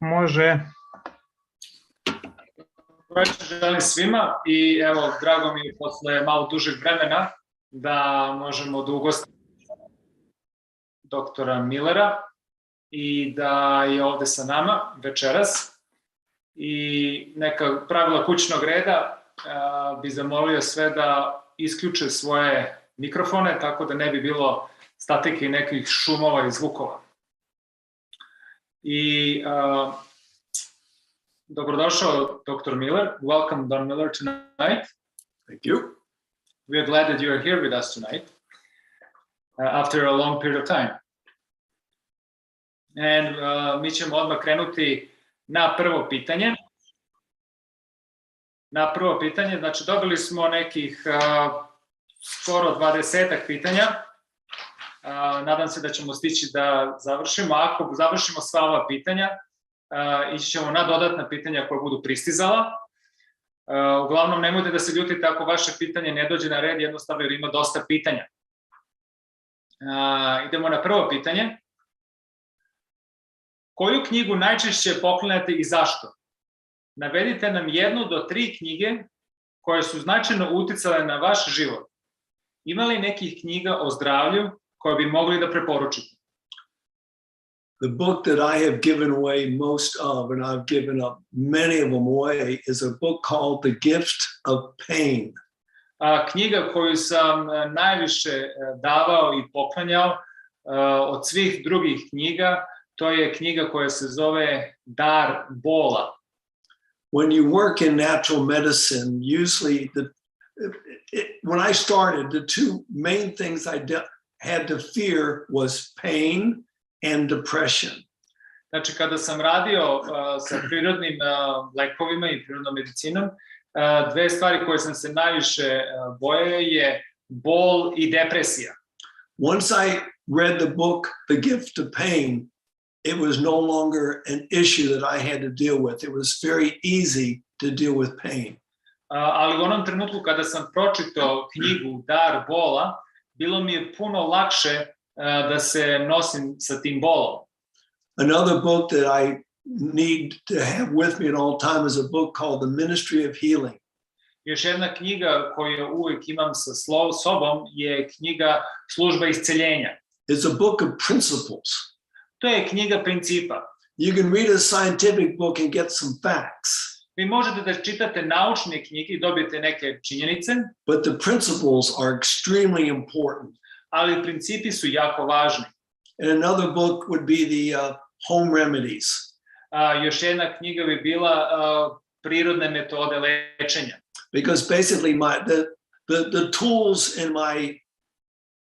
Može. Želim svima i evo, drago mi je posle malo dužeg vremena da možemo da ugostimo doktora Milera i da je ovde sa nama večeras. I neka pravila kućnog reda bi zamolio sve da isključe svoje mikrofone, tako da ne bi bilo statike i nekih šumova i zvukova. I dobrodošao, Dr. Miller. Welcome, Don Miller, tonight. Thank you. We are glad that you are here with us tonight after a long period of time. And mi ćemo odmah krenuti na prvo pitanje. Znači dobili smo nekih skoro 20-ak pitanja. Nadam se da ćemo stići da završimo. Ako završimo sva ova pitanja, ići ćemo na dodatna pitanja koja budu pristizala. Uglavnom, nemojte da se ljutite ako vaše pitanje ne dođe na red, jednostavno jer ima dosta pitanja. Idemo na prvo pitanje. Koju knjigu najčešće poklanjate i zašto? Navedite nam 1 do 3 knjige koje su značajno uticale na vaš život. Ima li nekih knjiga o zdravlju koje bi mogli da preporučite? The book that I have given away most of, and I've given up many of them away, is a book called The Gift of Pain. Knjiga koju sam najviše davao i poklanjao od svih drugih knjiga, to je knjiga koja se zove Dar bola. When you work in natural medicine, usually when I started, the two main things I had to fear was pain and depression. Znači, kada sam radio sa prirodnim lekovima i prirodnom medicinom, dve stvari koje sam se najviše bojao je bol i depresija. Once I read the book, The Gift of Pain, it was no longer an issue that I had to deal with. It was very easy to deal with pain. Ali u onom trenutku kada sam pročitao knjigu Dar bola, bilo mi je puno lakše da se nosim sa tim bolom. Another book that I need to have with me at all time is a book called The Ministry of Healing. Još jedna knjiga koju uvijek imam sa sobom je knjiga Služba isceljenja. It's a book of principles. To je knjiga principa. You can read a scientific book and get some facts. Vi možete da čitate naučne knjige i dobijete neke činjenice. But the principles are extremely important. Ali principi su jako važni. And another book would be the home remedies. Još jedna knjiga bi bila prirodne metode lečenja. Because basically the tools in my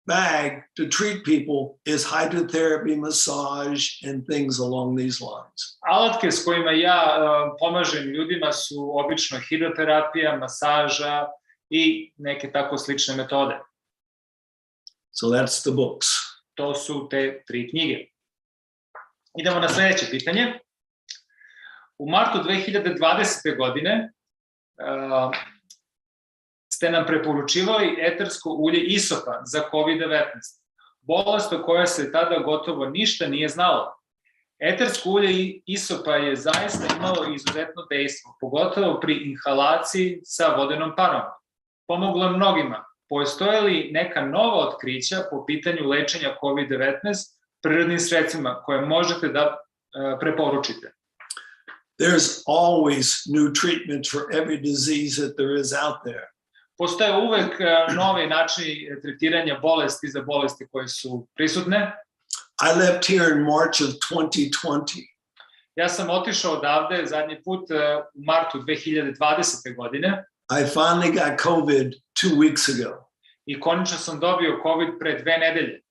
bag to treat people is hydrotherapy, massage, and things along these lines. Alatke s kojima ja pomažem ljudima su obično hidroterapija, masaža i neke tako slične metode. So that's the books. To su te 3 knjige. Idemo na sledeće pitanje. U martu 2020. godine ste nam preporučivali etersko ulje isopa za COVID-19, bolest o kojoj se tada gotovo ništa nije znalo. Etersko ulje isopa je zaista imalo izuzetno dejstvo, pogotovo pri inhalaciji sa vodenom parom. Pomoglo je mnogima. Postoje li neka nova otkrića po pitanju lečenja COVID-19 prirodnim sredstvima koje možete da preporučite? There's always new treatments for every disease that there is out there. Postoje uvek novi načini tretiranja bolesti za bolesti koje su prisutne. I left here in March of 2020. Ja sam otišao odavde zadnji put u martu 2020. godine. I finally got COVID 2 weeks ago. I konačno sam dobio COVID pre 2 nedelje.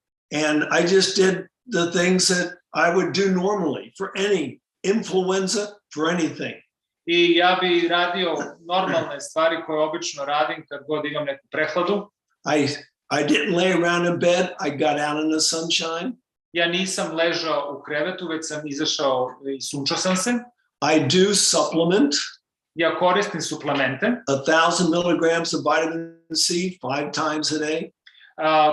And I just did the things that I would do normally for any influenza, for anything. I ja bi radio normalne stvari koje obično radim kad god imam neku prehladu. I didn't lay around in bed, I got out in the sunshine. Ja nisam ležao u krevetu, već sam izašao i sunčao sam se. I do supplement. Ja koristim suplemente. 1,000 milligrams of vitamin C 5 times a day.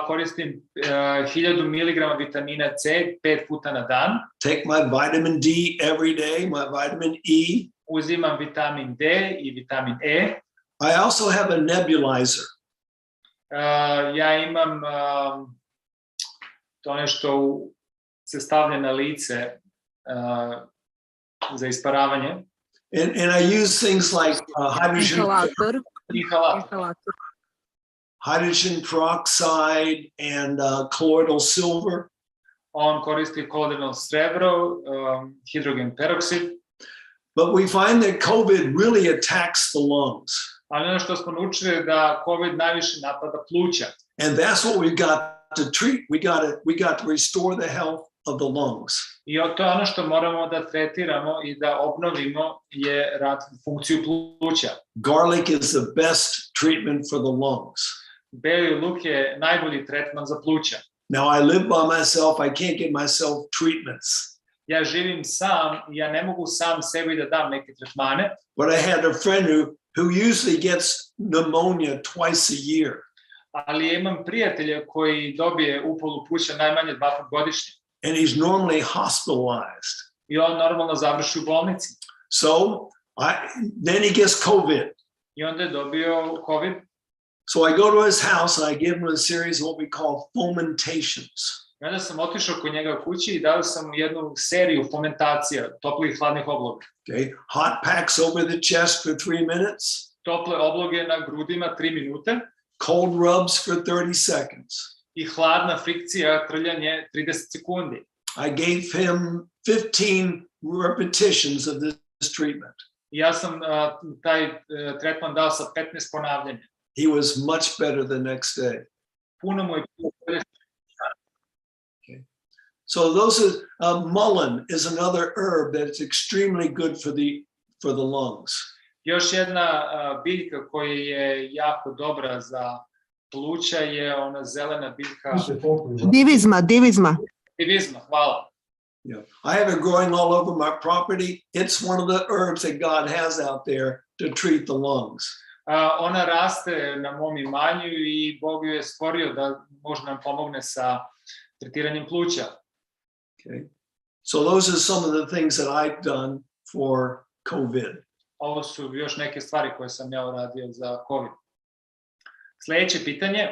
Koristim 1000 mg vitamina C 5 puta na dan. Take my vitamin D every day, my vitamin E. Uzimam vitamin D i vitamin E. I also have a nebulizer. Ja imam to nešto se stavlja na lice za isparavanje. And I use things like hydrogen peroxide and colloidal silver. On koristi kolodalno srebro, hidrogen peroksid. But we find that COVID really attacks the lungs. Ali ono što smo naučili da COVID najviše napada pluća. And that's what we've got to treat. We got to restore the health of the lungs. I to je ono što moramo da tretiramo i da obnovimo je funkciju pluća. Garlic is the best treatment for the lungs. Beli luk je najbolji tretman za pluća. Now I live by myself. I can't get myself treatments. Ja živim sam, ja ne mogu sam sebi da dam neke tretmane. But I had a friend who usually gets pneumonia twice a year. Ali imam prijatelja koji dobije upalu pluća najmanje 2 puta godišnje. And he's normally hospitalized. I on normalno završi u bolnici. So then he gets COVID. I onda je dobio COVID. So I go to his house and I give him a series of what we call fomentations. I onda sam otišao kod njega u kući i dao sam mu jednu seriju fomentacija, toplih hladnih obloga. Okay, hot packs over the chest for 3 minutes. Tople obloge na grudima 3 minute. Cold rubs for 30 seconds. I hladna frikcija, trljanje 30 sekundi. I gave him 15 repetitions of this treatment. Ja sam taj tretman dao sa 15 ponavljanja. He was much better the next day. Puno mu je bolje. Okay. So those are, mullein is another herb that is extremely good for the lungs. Još jedna biljka koja je jako dobra za pluća je ona zelena biljka. Divizma, hvala. Yeah. I have it growing all over my property. It's one of the herbs that God has out there to treat the lungs. Ona raste na mom imanju i Bog ju je stvorio da može nam pomogne sa tretiranjem pluća. Okay. So those are some of the things that I've done for COVID. Ovo su još neke stvari koje sam ja uradio za COVID. Sljedeće pitanje.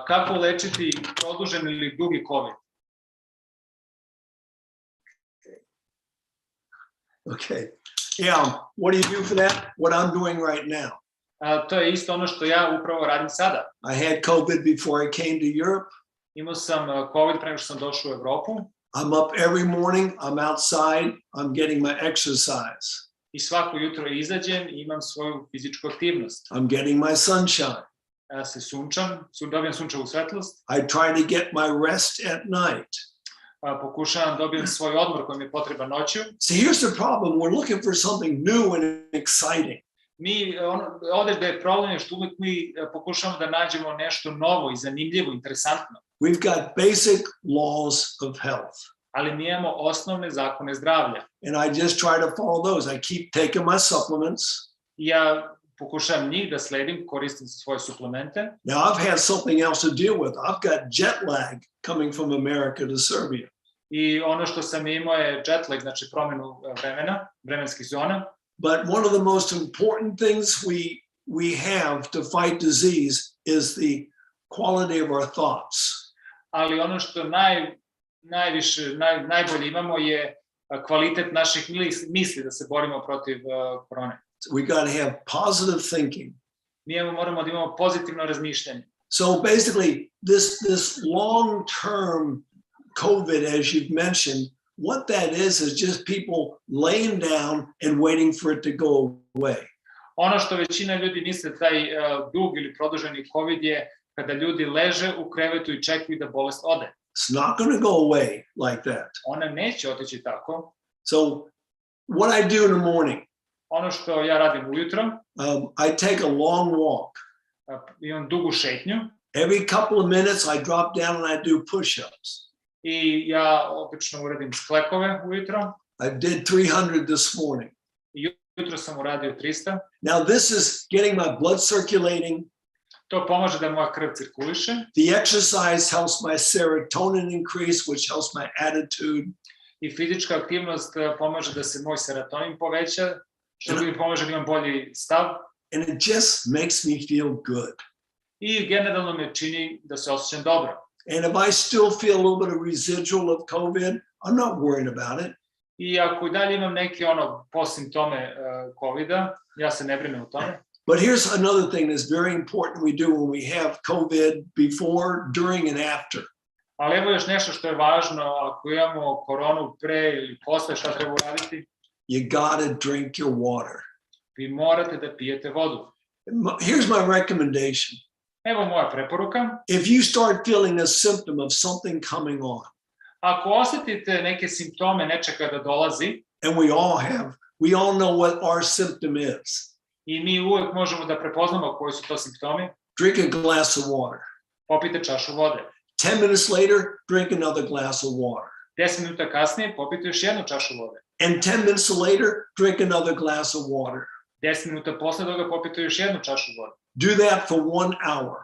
Kako lečiti produžen ili dugi COVID? Okay. Yeah, what do you do for that? What I'm doing right now. To je isto ono što ja upravo radim sada. I had COVID before I came to Europe. Imao sam COVID pre nego što sam došao u Evropu. I'm up every morning, I'm outside, I'm getting my exercise. I svako jutro izađem i imam svoju fizičku aktivnost. I'm getting my sunshine. Ja se sunčam, dobijem sunčevu svetlost. I try to get my rest at night. Pokušavam dobijem svoj odmor koji mi je potreban noću. See, here's the problem. We're looking for something new and exciting. Ovdje gde je problem je što uvijek mi pokušamo da nađemo nešto novo i zanimljivo, interesantno. We've got basic laws of health. Ali mi imamo osnovne zakone zdravlja. And I just try to follow those. I keep taking my supplements. Ja pokušavam njih da sledim, koristim svoje suplemente. Now I've had something else to deal with. I've got jet lag coming from America to Serbia. I ono što sam imao je jet lag, znači promjenu vremena, vremenskih zona. But one of the most important things we have to fight disease is the quality of our thoughts. Ali ono što najbolje imamo je kvalitet naših misli da se borimo protiv korone. We got to have positive thinking. Mi moramo da imamo pozitivno razmišljanje. So basically, this long-term COVID, as you've mentioned, what that is just people laying down and waiting for it to go away. Ono što većina ljudi misle taj dug ili produženi COVID je kada ljudi leže u krevetu i čekaju da bolest ode. It's not going to go away like that. Ona neće otići tako. So what I do in the morning, ono što ja radim ujutro, I take a long walk. Imam dugu šetnju. Every couple of minutes I drop down and I do push-ups. I ja obično uradim sklekove ujutro. I did 300 this morning. Jutro sam uradio 300. Now this is getting my blood circulating. To pomaže da moja krv cirkuliše. The exercise helps my serotonin increase, which helps my attitude. I fizička aktivnost pomaže da se moj serotonin poveća, što mi pomaže da imam bolji stav. And it just makes me feel good. I generalno me čini da se osjećam dobro. And if I still feel a little bit of residual of COVID, I'm not worried about it. I ako i dalje imam neke posimptome COVID-a, ja se ne brinem o tome. But here's another thing that's very important we do when we have COVID before, during, and after. Ali evo još nešto što je važno, ako imamo koronu pre ili posle, šta treba uraditi? You gotta drink your water. Vi morate da pijete vodu. Here's my recommendation. Evo moja preporuka. If you start feeling a symptom of something coming on, ako osjetite neke simptome nečega da dolazi, and we all know what our symptom is. I mi uvek možemo da prepoznamo koji su to simptomi. Drink a glass of water. Popijte čašu vode. 10 minutes later, drink another glass of water. 10 minuta kasnije popijte još jednu čašu vode. And 10 minutes later, drink another glass of water. 10 minuta posle toga popijte još jednu čašu vode. Do that for 1 hour.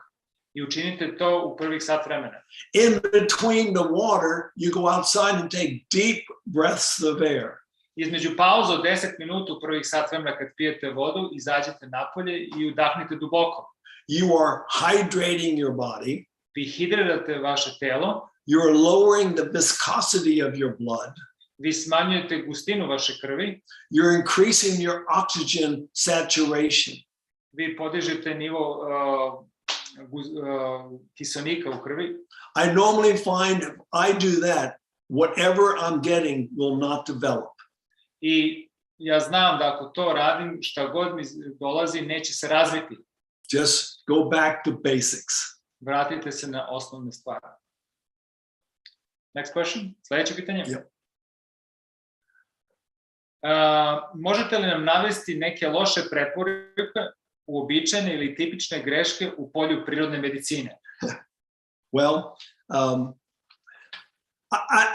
I učinite to u prvih sat vremena. In between the water, you go outside and take deep breaths of air. Između pauze od 10 minuta u prvih sat vremena kad pijete vodu, izađete napolje i udahnite duboko. You are hydrating your body. Vi hidrirate vaše telo. You are lowering the viscosity of your blood. Vi smanjujete gustinu vaše krvi. You're increasing your oxygen saturation. Vi podižete nivo kiselnika u krvi. I normally find if I do that, whatever I'm getting will not develop. I ja znam da ako to radim, šta god mi dolazi, neće se razviti. Just go back to basics. Vratite se na osnovne stvari. Next question. Sljedeće pitanje. Yep. Možete li nam navesti neke loše preporuke, uobičajene ili tipične greške u polju prirodne medicine? Well,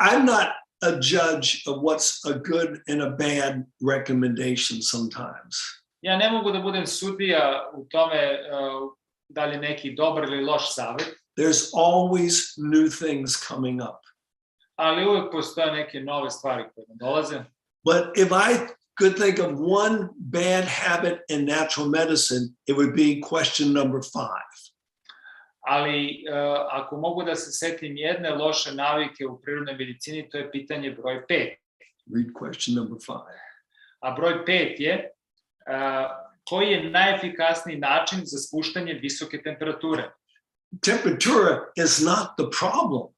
I'm not a judge of what's a good and a bad recommendation sometimes. Ja ne mogu da budem sudija u tome da li neki dobar ili loš savjet. There's always new things coming up. Ali uvek postoje neke nove stvari koje nam dolaze. But if I could think of one bad habit in natural medicine, it would be question number 5. Ali ako mogu da se setim jedne loše navike u prirodnoj medicini, to je pitanje broj 5. Read question number 5. A broj 5 je koji je najefikasniji način za spuštanje visoke temperature? Temperature is not the problem.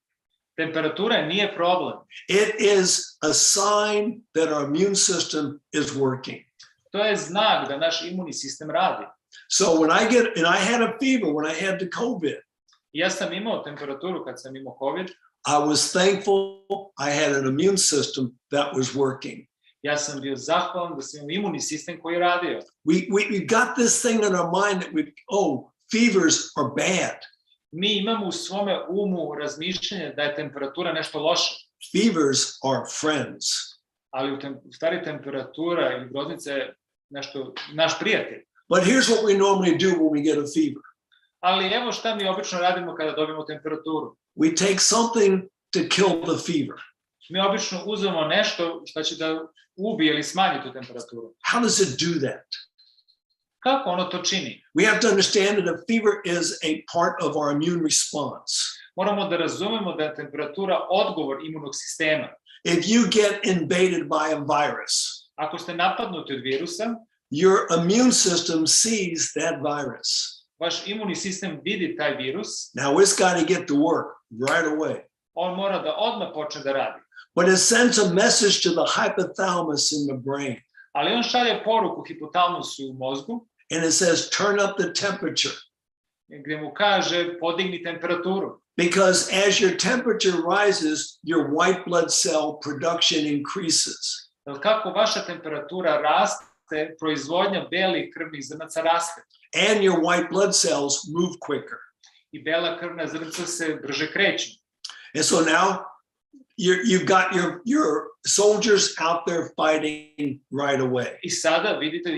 Temperatura nije problem. It is a sign that our immune system is working. To je znak da naš imunni sistem radi. So when I had a fever when I had the COVID. Ja sam imao temperaturu kad sam imao COVID. I was thankful I had an immune system that was working. Ja sam bio zahvalan da sam imao imunni sistem koji je radio. We got this thing in our mind that fevers are bad. Mi imamo u svome umu razmišljanje da je temperatura nešto loše. Fevers are friends. Ali u stvari temperatura ili groznica je nešto, naš prijatelj. But here's what we normally do when we get a fever. Ali evo šta mi obično radimo kada dobijemo temperaturu. We take something to kill the fever. Mi obično uzmemo nešto što će da ubije ili smanji tu temperaturu. How does it do that? Kako ono to čini? We have to understand that a fever is a part of our immune response. Moramo da razumemo da je temperatura odgovor imunog sistema. If you get invaded by a virus, ako ste napadnuti od virusa, your immune system sees that virus. Vaš imunni sistem vidi taj virus. Now it's got to get to work right away. On mora da odmah počne da radi. But it sends a message to the hypothalamus in the brain. Ali on šalje poruku hipotalamusu u mozgu. And it says, turn up the temperature. Gde mu kaže, podigni temperaturu. Because as your temperature rises, your white blood cell production increases. Kako vaša temperatura raste, proizvodnja belih krvnih zrnaca raste. And your white blood cells move quicker. I bela krvna zrnca se brže kreću. And so now, you've got your soldiers out there fighting right away. I sada vidite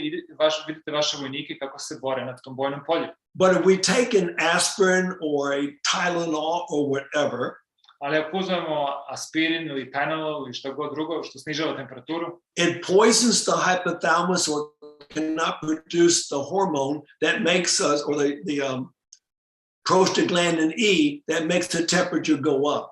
vaše vojnike kako se bore na tom bojnom polju. But if we take an aspirin or a Tylenol or whatever, Ali ako uzmemo aspirin ili Tylenol ili što god drugo što snižava temperaturu, it poisons the hypothalamus or cannot produce the hormone that makes us, or the prostaglandin E that makes the temperature go up.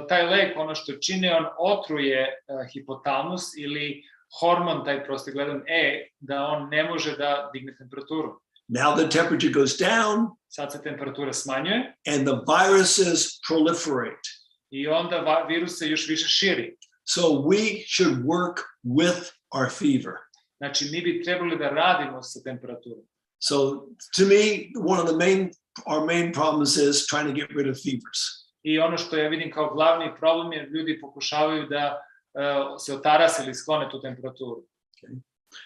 Taj lek, ono što čini, on otruje hipotalamus ili hormon, taj prostaglandin E, da on ne može da digne temperaturu. Now the temperature goes down. Sad se temperatura smanjuje. And the viruses proliferate. I onda virus se još više širi. So we should work with our fever. Znači, mi bi trebali da radimo sa temperaturom. So to me, one of our main problems is trying to get rid of fevers. I ono što ja vidim kao glavni problem je ljudi pokušavaju da se otarase ili sklone tu temperaturu. Okay.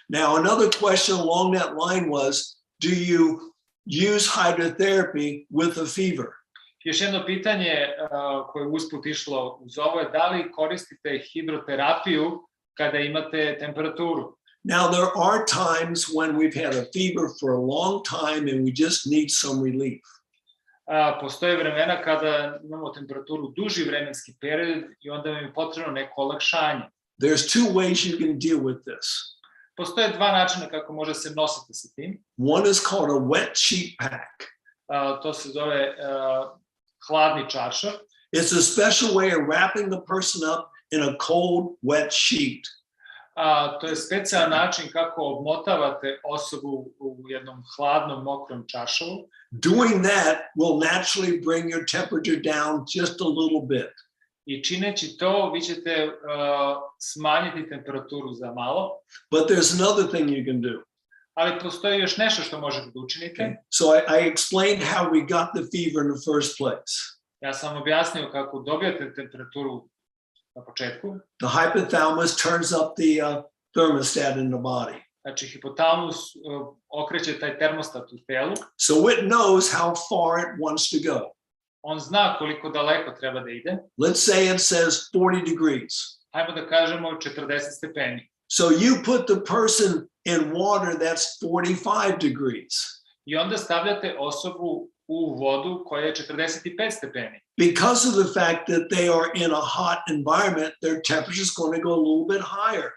Now, another question along that line was, do you use hydrotherapy with a fever? Još jedno pitanje koje je usput išlo uz ovo je da li koristite hidroterapiju kada imate temperaturu? Now, there are times when we've had a fever for a long time and we just need some relief. Postoje vremena kada imamo temperaturu duži vremenski period i onda vam je potrebno neko olakšanje. There's two ways you can deal with this. Postoje dva načina kako može se nositi sa tim. One is called a wet sheet pack. To se zove hladni čaršaf. It's a special way of wrapping the person up in a cold, wet sheet. To je specijalan način kako obmotavate osobu u jednom hladnom, mokrom čaršavu. Doing that will naturally bring your temperature down just a little bit. I čineći to, vi ćete smanjiti temperaturu za malo. But there's another thing you can do. Ali postoji još nešto što možete da učinite. Okay. So I explained how we got the fever in the first place. Ja sam objasnio kako dobijate temperaturu na početku. The hypothalamus turns up the thermostat in the body. Znači, hipotalamus okreće taj termostat u telu. So it knows how far it wants to go. On zna koliko daleko treba da ide. Let's say it says 40 degrees. Hajmo da kažemo 40 stepeni. So you put the person in water that's 45 degrees. I onda stavljate osobu u vodu koja je 45 stepeni. Because of the fact that they are in a hot environment, their temperature is going to go a little bit higher.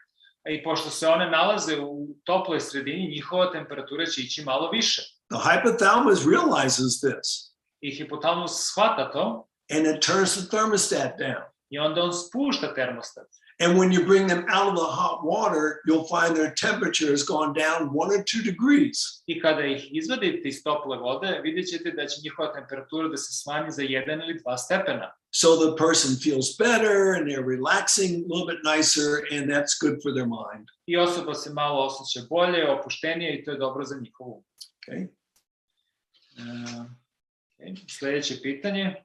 I pošto se one nalaze u toploj sredini, njihova temperatura će ići malo više. The hypothalamus realizes this. I hipotalamus shvata to. And it turns the thermostat down. I onda on spušta termostat. And when you bring them out of the hot water, you'll find their temperature has gone down 1 or 2 degrees. I kada ih izvadite iz tople vode, vidjet ćete da će njihova temperatura da se smanji za 1 ili 2 stepena. So the person feels better and they're relaxing a little bit nicer, and that's good for their mind. I osoba se malo osjeća bolje, opuštenije i to je dobro za njihovu. Okay. Sljedeće pitanje.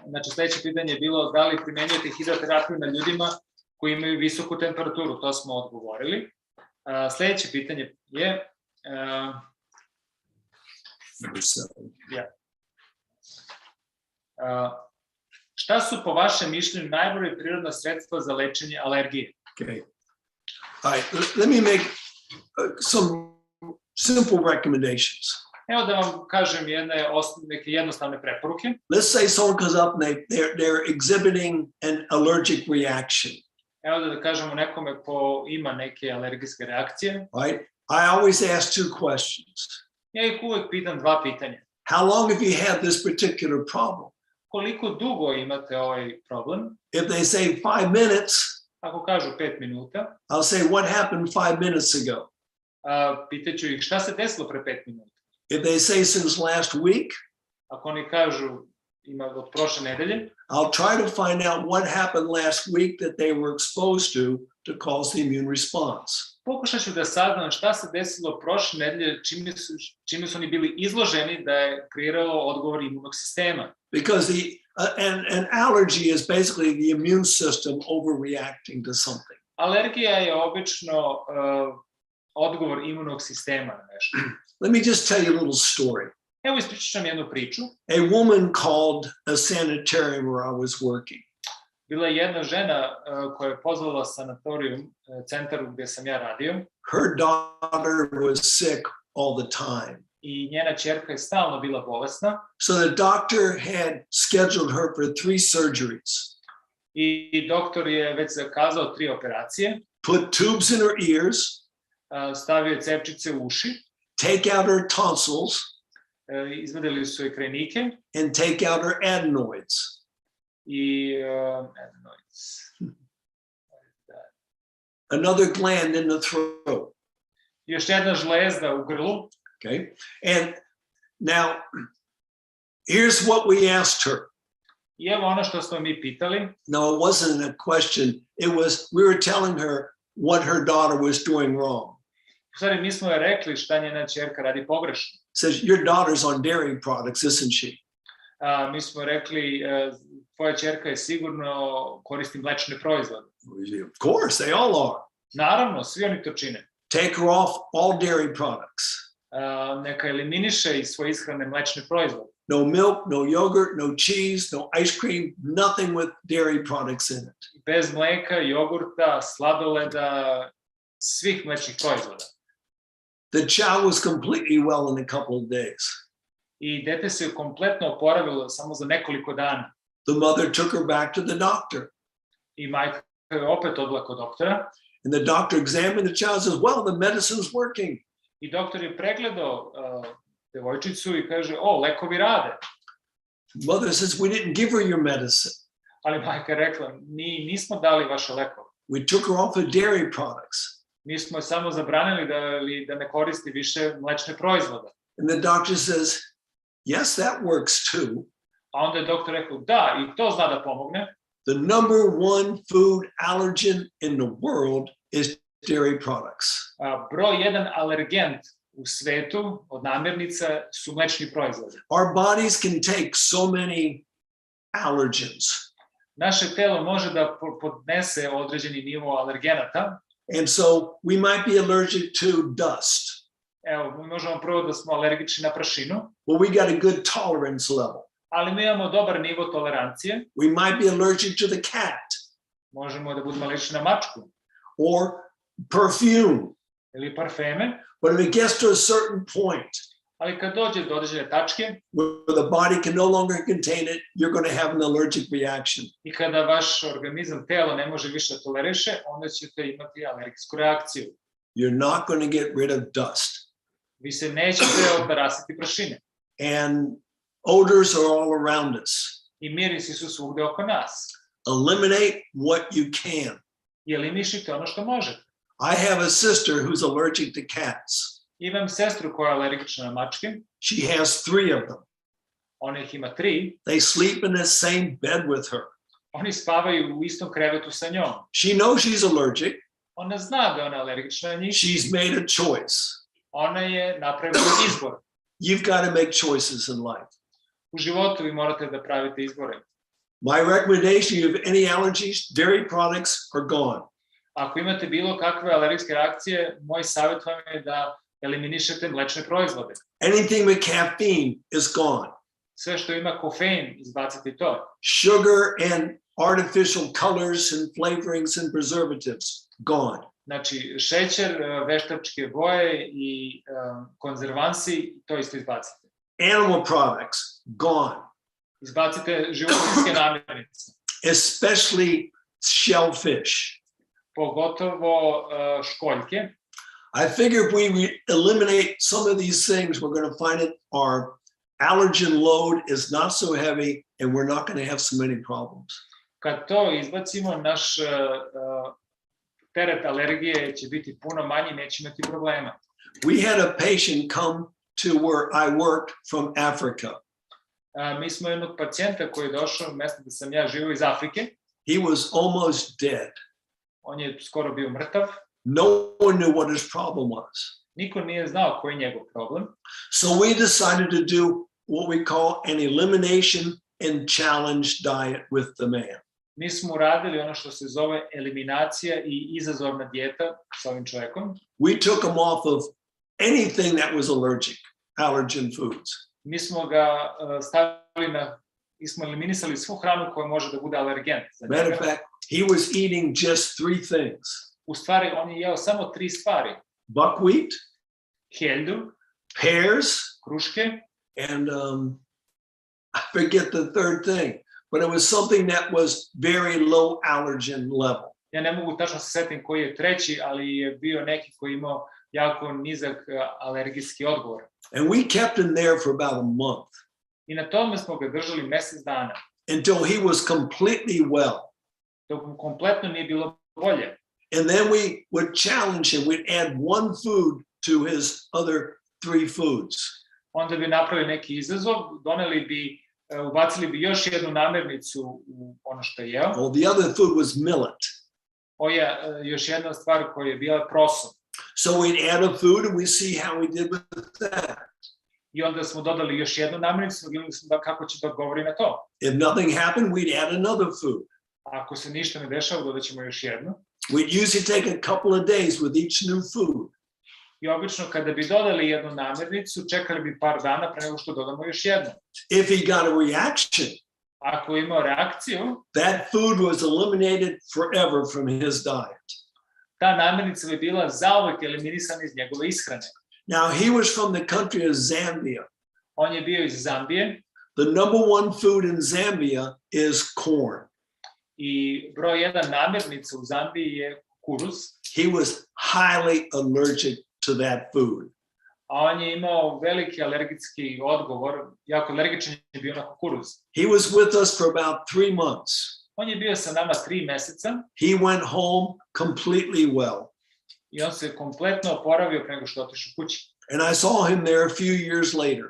Znači, sljedeće pitanje je bilo da li primenjujete hidroterapiju na ljudima koji imaju visoku temperaturu. To smo odgovorili. Sljedeće pitanje je... šta su po vašem mišljenju najbolje prirodna sredstva za lečenje alergije? Okay. All right. Let me make some simple recommendations. Evo da vam kažem neke jednostavne preporuke. Let's say someone comes up and they're exhibiting an allergic reaction. Evo da kažemo nekome ko ima neke alergijske reakcije. Right? I always ask two questions. Ja ih uvek pitam dva pitanja. How long have you had this particular problem? Koliko dugo imate ovaj problem? If they say 5 minutes, ako kažu 5 minuta, I'll say what happened 5 minutes ago. Pitaću ih šta se desilo pre 5 minuta. If they say since last week, ako oni kažu ima od prošle nedelje, I'll try to find out what happened last week that they were exposed to cause the immune response. Pokušat ću da saznam šta se desilo prošle nedelje, čime su oni bili izloženi da je kreiralo odgovor imunog sistema. Because an allergy is basically the immune system overreacting to something. Alergija je obično odgovor imunog sistema na nešto. Let me just tell you a little story. Evo ispričat ću vam jednu priču. A woman called a sanitarium where I was working. Bila je jedna žena koja je pozvala sanatorijum, centar gdje sam ja radio. Her daughter was sick all the time. I njena ćerka je stalno bila bolesna. So the doctor had scheduled her for 3 surgeries. I doktor je već zakazao 3 operacije. Put tubes in her ears. Stavio je cepčice u uši. Take out her tonsils. Izvadili su joj krajnike. And take out her adenoids. I adenoids. Another gland in the throat. Još jedna žlezda u grlu. Okay. And now, here's what we asked her. I evo ono što smo mi pitali. No, it wasn't a question. It was, we were telling her what her daughter was doing wrong. U stvari, mi smo joj rekli šta njena ćerka radi pogrešno. Says, your daughter's on dairy products, isn't she? Mi smo rekli, tvoja ćerka je sigurno koristi mlečne proizvode. Of course, they all are. Naravno, svi oni to čine. Take her off all dairy products. Neka eliminiše iz svoje ishrane mlečne proizvode. No milk, no yogurt, no cheese, no ice cream, nothing with dairy products in it. Bez mleka, jogurta, sladoleda, svih mlečnih proizvoda. The child was completely well in a couple of days. I dete se kompletno oporavilo samo za nekoliko dana. The mother took her back to the doctor. I majka je opet odla kod doktora. And the doctor examined the child and says, well, the medicine's working. I doktor je pregledao devojčicu i kaže, lekovi rade. Mother says, we didn't give her your medicine. Ali majka je rekla, nismo dali vaše lekove. We took her off of dairy products. Mi smo samo zabranili da ne koristi više mlečne proizvode. And the doctor says, yes, that works too. A onda je doktor rekao, da, i to zna da pomogne. The number 1 food allergen in the world is dairy products. Broj 1 alergent u svetu od namirnica su mlečni proizvodi. Our bodies can take so many allergens. Naše telo može da podnese određeni nivo alergenata. And so we might be allergic to dust. Evo, mi možemo prvo da smo alergični na prašinu. Well, we got a good tolerance level. Ali mi imamo dobar nivo tolerancije. We might be allergic to the cat. Možemo da budemo alergični na mačku. Or perfume. Ili parfeme. But if it gets to a certain point, ali kad dođe do određene tačke, where the body can no longer contain it, you're going to have an allergic reaction. I kada vaš organizam, telo ne može više toleriše, onda ćete imati alergijsku reakciju. You're not going to get rid of dust. Vi se nećete otarasiti prašine. And odors are all around us. I mirisi su svugde oko nas. Eliminate what you can. I eliminišite ono što možete. I have a sister who's allergic to cats. Imam sestru koja je alergična na mačke. She has 3 of them. Ona ih ima 3. They sleep in the same bed with her. Oni spavaju u istom krevetu sa njom. She knows she's allergic. Ona zna da je ona alergična na njih. She's made a choice. Ona je napravila izbor. You've got to make choices in life. U životu vi morate da pravite izbore. My recommendation, you have any allergies, dairy products are gone. Ako imate bilo kakve alergijske reakcije, moj savjet vam je da eliminišete mlečne proizvode. Anything with caffeine is gone. Sve što ima kofein, izbacite to. Sugar and artificial colors and flavorings and preservatives, gone. Znači, šećer, veštačke boje i konzervansi, to isto izbacite. Animal products, gone. Izbacite životinjske namirnice. Especially shellfish. Pogotovo školjke. I figure if we eliminate some of these things, we're going to find that our allergen load is not so heavy and we're not going to have so many problems. Kad to izbacimo, naš teret alergije će biti puno manji, neće imati problema. We had a patient come to where I worked from Africa. Mi smo jednog pacijenta koji je došao u mjesto gdje sam ja živio iz Afrike. He was almost dead. On je skoro bio mrtav. No one knew what his problem was. Niko nije znao koji je njegov problem. So we decided to do what we call an elimination and challenge diet with the man. Mi smo uradili ono što se zove eliminacija i izazovna dijeta sa ovim čovjekom. We took him off of anything that was allergen foods. mi smo ga stavili mi smo eliminisali svu hranu koja može da bude alergent za Matter of njega. fact, he was eating just 3 things: U stvari, on je jeo samo 3 stvari. buckwheat, Heldu, pears, kruške, and I forget the third thing, but it was something that was very low allergen level. ja ne mogu tačno se setim koji je treći, ali je bio neki koji je imao jako nizak alergijski odgovor. And we kept him there for about a month I na tome smo ga držali mesec dana, until he was completely well. dok mu kompletno nije bilo bolje. And then we would challenge him. We'd add 1 food to his other 3 foods. Onda bi napravili neki izazov, ubacili bi još jednu namirnicu u ono što je jeo. Well, the other food was millet. Još jedna stvar koja je bila proso. So we'd add a food and we see how we did with that. I onda smo dodali još jednu namirnicu, gledali smo kako će da odgovori na to. If nothing happened, we'd add another food. Ako se ništa ne dešava, dodat ćemo još jednu. We'd usually take a couple of days with each new food. I obično kada bi dodali jednu namirnicu, čekali bi par dana pre nego što dodamo još jednu. If he got a reaction, Ako je imao reakciju, that food was eliminated forever from his diet. ta namirnica bi bila zauvek eliminisana iz njegove ishrane. Now, he was from the country of Zambia. On je bio iz Zambije The number 1 food in Zambia is corn. i broj 1 namirnica u Zambiji je kukuruz, He was highly allergic to that food. a on je imao veliki alergijski odgovor, jako alergičan je bio na kukuruz. He was with us for about 3 months. On je bio sa nama 3 meseca He went home completely well. i on se kompletno oporavio pre nego što je otišao kući. And I saw him there a few years later,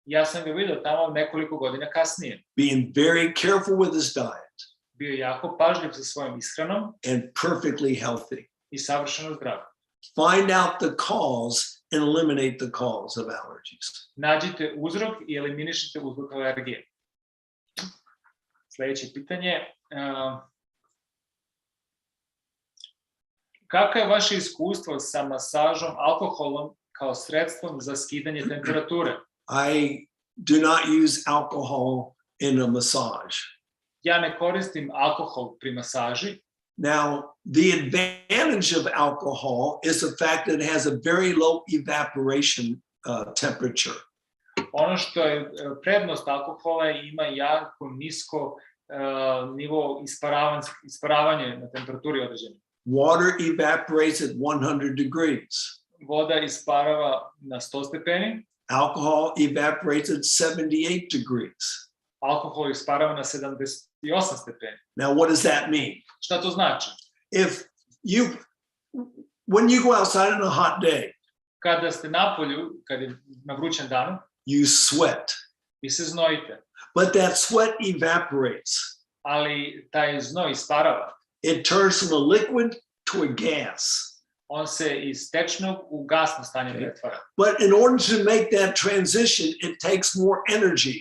Ja sam ga vidio tamo nekoliko godina kasnije. being very careful with his diet Bio je jako pažljiv sa svojom ishranom and perfectly healthy. i savršeno zdrav. Find out the cause and eliminate the cause of allergies. Nađite uzrok i eliminišite uzrok alergije. Sljedeće pitanje. Kako je vaše iskustvo sa masažom alkoholom kao sredstvom za skidanje temperature? I do not use alcohol in a massage. Ja ne koristim alkohol pri masaži. Now, the advantage of alcohol is the fact that it has a very low evaporation temperature. Ono što je prednost alkohola ima jako nisko nivo isparavanja na temperaturi određene. Water evaporates at 100 degrees. Voda isparava na 100 stepeni, Alcohol evaporates at 78 degrees. alkohol isparava na 78 stepeni. Now, what does that mean? Šta to znači? When you go outside on a hot day, Kada ste napolju, kad je na vrućem danu, you sweat, vi se znojite, but that sweat evaporates. ali taj znoj isparava. It turns from a liquid to a gas. On se iz tečnog u gasno stanje pretvara. But in order to make that transition, it takes more energy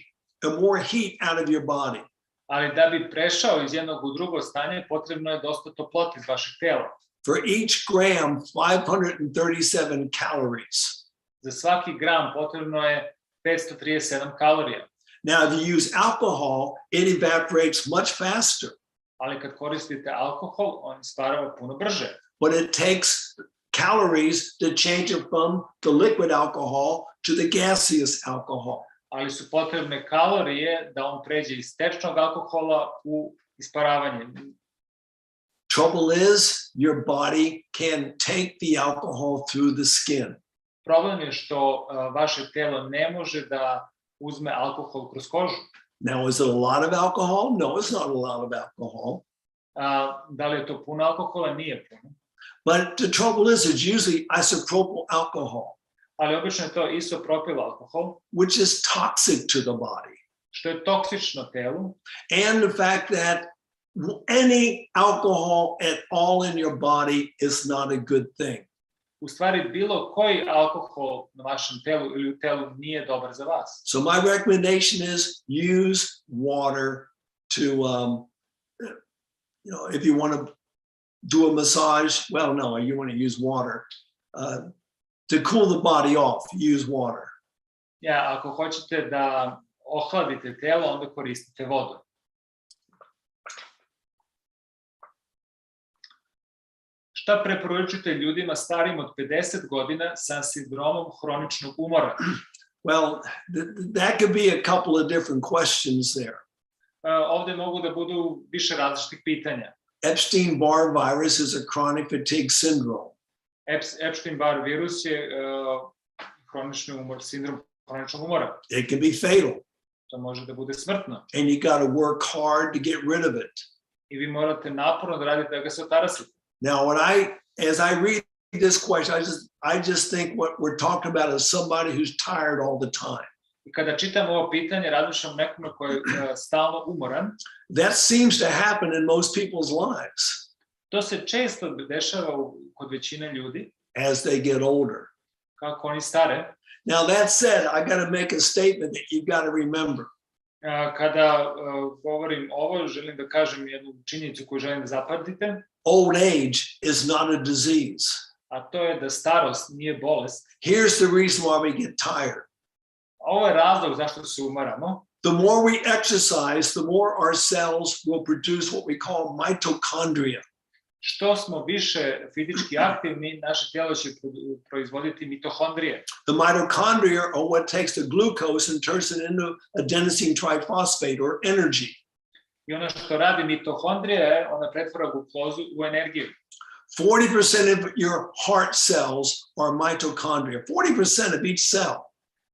and more heat out of your body. Ali da bi prešao iz jednog u drugo stanje, potrebno je dosta toplote iz vašeg tela. For each gram, 537 calories. Za svaki gram potrebno je 537 kalorija. Now, if you use alcohol, it evaporates much faster, Ali kad koristite alkohol, on isparava puno brže. but it takes calories to change it from the liquid alcohol to the gaseous alcohol. Ali su potrebne kalorije da on pređe iz tečnog alkohola u isparavanje. Trouble is, your body can take the alcohol through the skin. Problem je što vaše telo ne može da uzme alkohol kroz kožu. Now, is it a lot of alcohol? No, it's not a lot of alcohol. Da li je to puno alkohola? Nije puno. But the trouble is, it's usually isopropyl alcohol, Ali obično je to isopropil alkohol, which is toxic to the body. što je toksično telu, And the fact that any alcohol at all in your body is not a good thing. u stvari bilo koji alkohol na vašem telu ili u telu nije dobar za vas. So my recommendation is use water to, if you want to do a massage, well, no, you want to use water. To cool the body off, use water. Ako hoćete da ohladite telo, onda koristite vodu. Šta preporučujete ljudima starim od 50 godina sa sindromom hroničnog umora? Well, that could be a couple of different questions there. Ovde mogu da budu više različitih pitanja. Epstein-Barr virus is a chronic fatigue syndrome. Epstein-Barr virus je hronični umor, sindrom hroničnog umora. It can be fatal. To može da bude smrtno. And you got to work hard to get rid of it. I vi morate naporno da radite da ga se otarasite. Now, as I read this question, I just think what we're talking about is somebody who's tired all the time. I kada čitam ovo pitanje, razmišljam nekome koji je stalno umoran. That seems to happen in most people's lives. To se često dešava kod većine ljudi. As they get older. Kako oni stare. Now, that said, I got to make a statement that you got to remember. Kada govorim ovo, želim da kažem jednu činjenicu koju želim da zapamtite. Old age is not a disease. A to je da starost nije bolest. Here's the reason why we get tired. Ovo je razlog zašto se umaramo. The more we exercise, the more our cells will produce what we call mitochondria. Što smo više fizički aktivni, naše tijelo će proizvoditi mitohondrije. The mitochondria are what takes the glucose and turns it into adenosine triphosphate or energy. I ono što radi mitohondrija je ona pretvara glukózu u energiju. 40% of your heart cells are mitochondria. 40% of each cell.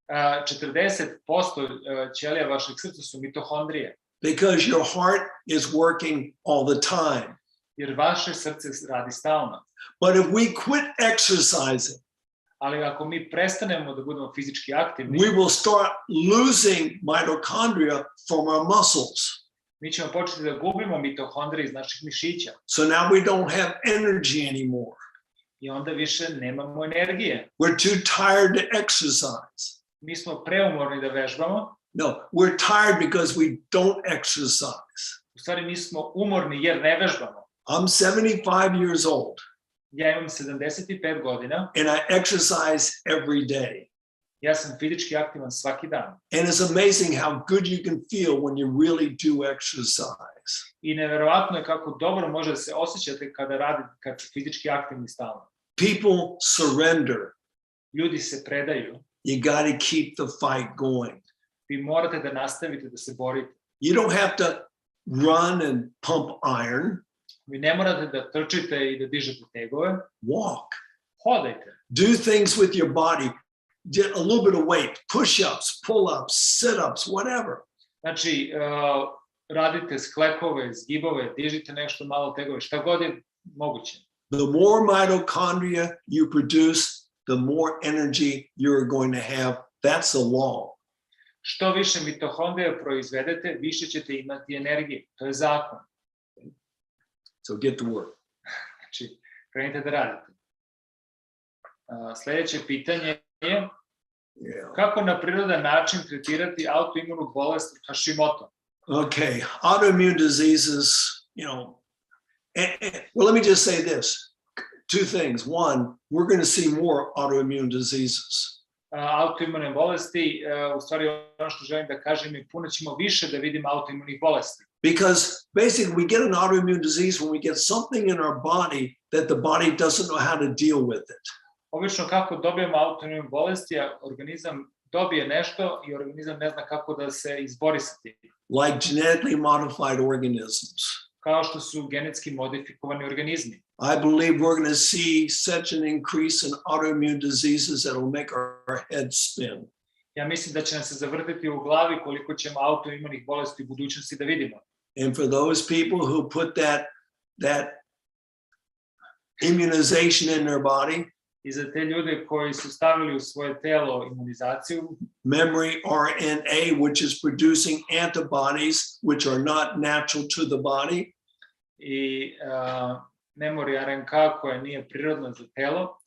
40% ćelija vašeg srca su mitohondrije. Because your heart is working all the time. Jer vaše srce radi stalno. But if we quit exercising, ali ako mi prestanemo da budemo fizički aktivni, we will start losing mitochondria from our muscles. Mi ćemo početi da gubimo mitohondrije iz naših mišića. So now we don't have energy anymore. I onda više nemamo energije. We're too tired to exercise. Mi smo preumorni da vežbamo. No, we're tired because we don't exercise. U stvari mi smo umorni jer ne vežbamo. I'm 75 years old. Ja imam 75 godina. And I exercise every day. Ja sam fizički aktivan svaki dan. And it's amazing how good you can feel when you really do exercise. I neverovatno je kako dobro može se osjećati kad ste fizički aktivni stalno. People surrender. Ljudi se predaju. You got to keep the fight going. Vi morate da nastavite da se borite. You don't have to run and pump iron. Vi ne morate da trčite i da dižete tegove. Walk. Hodajte. Do things with your body. Get a little bit of weight. Push-ups, pull-ups, sit-ups, whatever. Znači, radite sklekove, zgibove, dižite nešto malo tegove, šta god je moguće. The more mitochondria you produce, the more energy you're going to have. That's a law. Što više mitohondrija proizvedete, više ćete imati energije. To je zakon. So get to work. Znači, krenite da radite. Sljedeće pitanje je kako na prirodan način tretirati autoimunu bolest Hashimoto? Okay, autoimmune diseases, well, let me just say this. Two things. One, we're going to see more autoimmune diseases. Autoimune bolesti, u stvari ono što želim da kažem je puno ćemo više da vidimo autoimunih bolesti. Because basically we get an autoimmune disease when we get something in our body that the body doesn't know how to deal with it. Obično kako dobijemo autoimune bolesti, organizam dobije nešto i organizam ne zna kako da se izbori sa tim. Like genetically modified organisms. Kao što su genetski modifikovani organizmi. I believe we're going to see such an increase in autoimmune diseases that will make our head spin. Ja mislim da će nam se zavrtiti u glavi koliko ćemo autoimunih bolesti u budućnosti da vidimo. And for those people who put that immunization in their body, I za te ljude koji su stavili u svoje telo imunizaciju, memory RNA, which is producing antibodies which are not natural to the body, i memorija RNK koja nije prirodna za telo,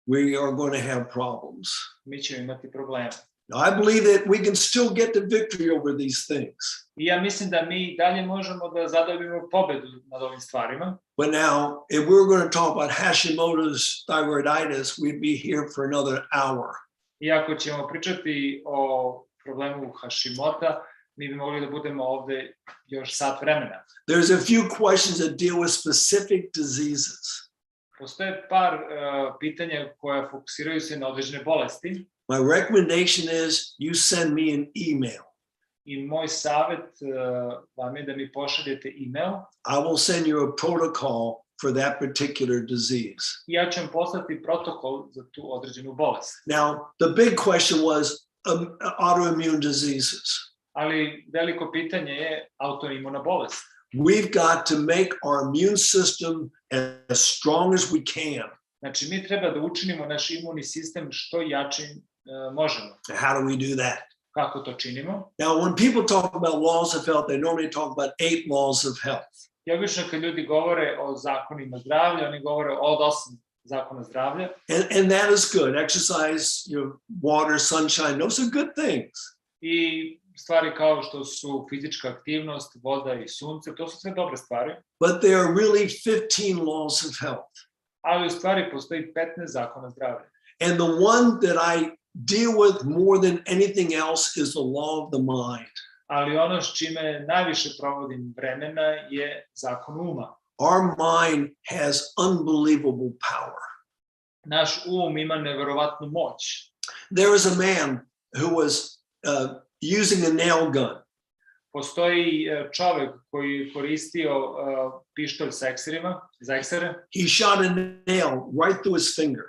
we are going to have problems. mi ćemo imati probleme. Now, I believe that we can still get the victory over these things. I ja mislim da mi dalje možemo da zadobijemo pobedu nad ovim stvarima. But now, if we were going to talk about Hashimoto's thyroiditis, we'd be here for another hour. I ako ćemo pričati o problemu Hashimota, mi bi mogli da budemo ovde još sat vremena. There's a few questions that deal with specific diseases. Postoje par pitanja koja fokusiraju se na određene bolesti. My recommendation is you send me an email. I moj savjet vam je da mi pošaljete email. I will send you a protocol for that particular disease. I ja ću vam poslati protokol za tu određenu bolest. Now, the big question was autoimmune diseases. Ali veliko pitanje je autoimuna bolest. We've got to make our immune system as strong as we can. Znači, mi treba da učinimo naš imunni sistem što jačim možemo. How do we do that? Kako to činimo? Now, when people talk about laws of health, they normally talk about 8 laws of health. I obično kad ljudi govore o zakonima zdravlja, oni govore od 8 zakona zdravlja. And that is good. Exercise, water, sunshine, those are good things. I stvari kao što su fizička aktivnost, voda i sunce, to su sve dobre stvari. But there are really 15 laws of health. Ali u stvari postoji 15 zakona zdravlja. And the one that I deal with more than anything else is the law of the mind. Ali ono s čime najviše provodim vremena je zakon uma. Our mind has unbelievable power. Naš ima neverovatnu moć. There was a man who was using a nail gun. Postoji čovjek koji je koristio pištolj sa ekserima, za eksere. He shot a nail right through his finger.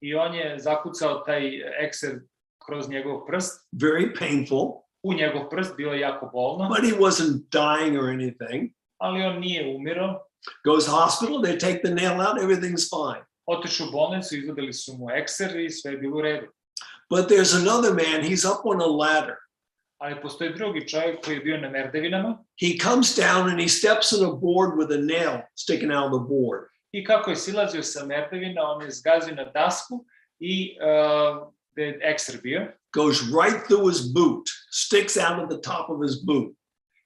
I on je zakucao taj ekser kroz njegov prst. Very painful. U njegov prst, bilo je jako bolno. But he wasn't dying or anything. Ali on nije umirao. Goes to hospital, they take the nail out, everything's fine. Otišao u bolnicu, izvadili su mu ekser i sve je bilo u redu. But there's another man, he's up on a ladder. Ali postoji drugi čovjek koji je bio na merdevinama. He comes down and he steps on a board with a nail sticking out of the board. I kako je silazio sa merdevina, on je zgazio na dasku i gde je ekser bio. Goes right through his boot, sticks out of the top of his boot.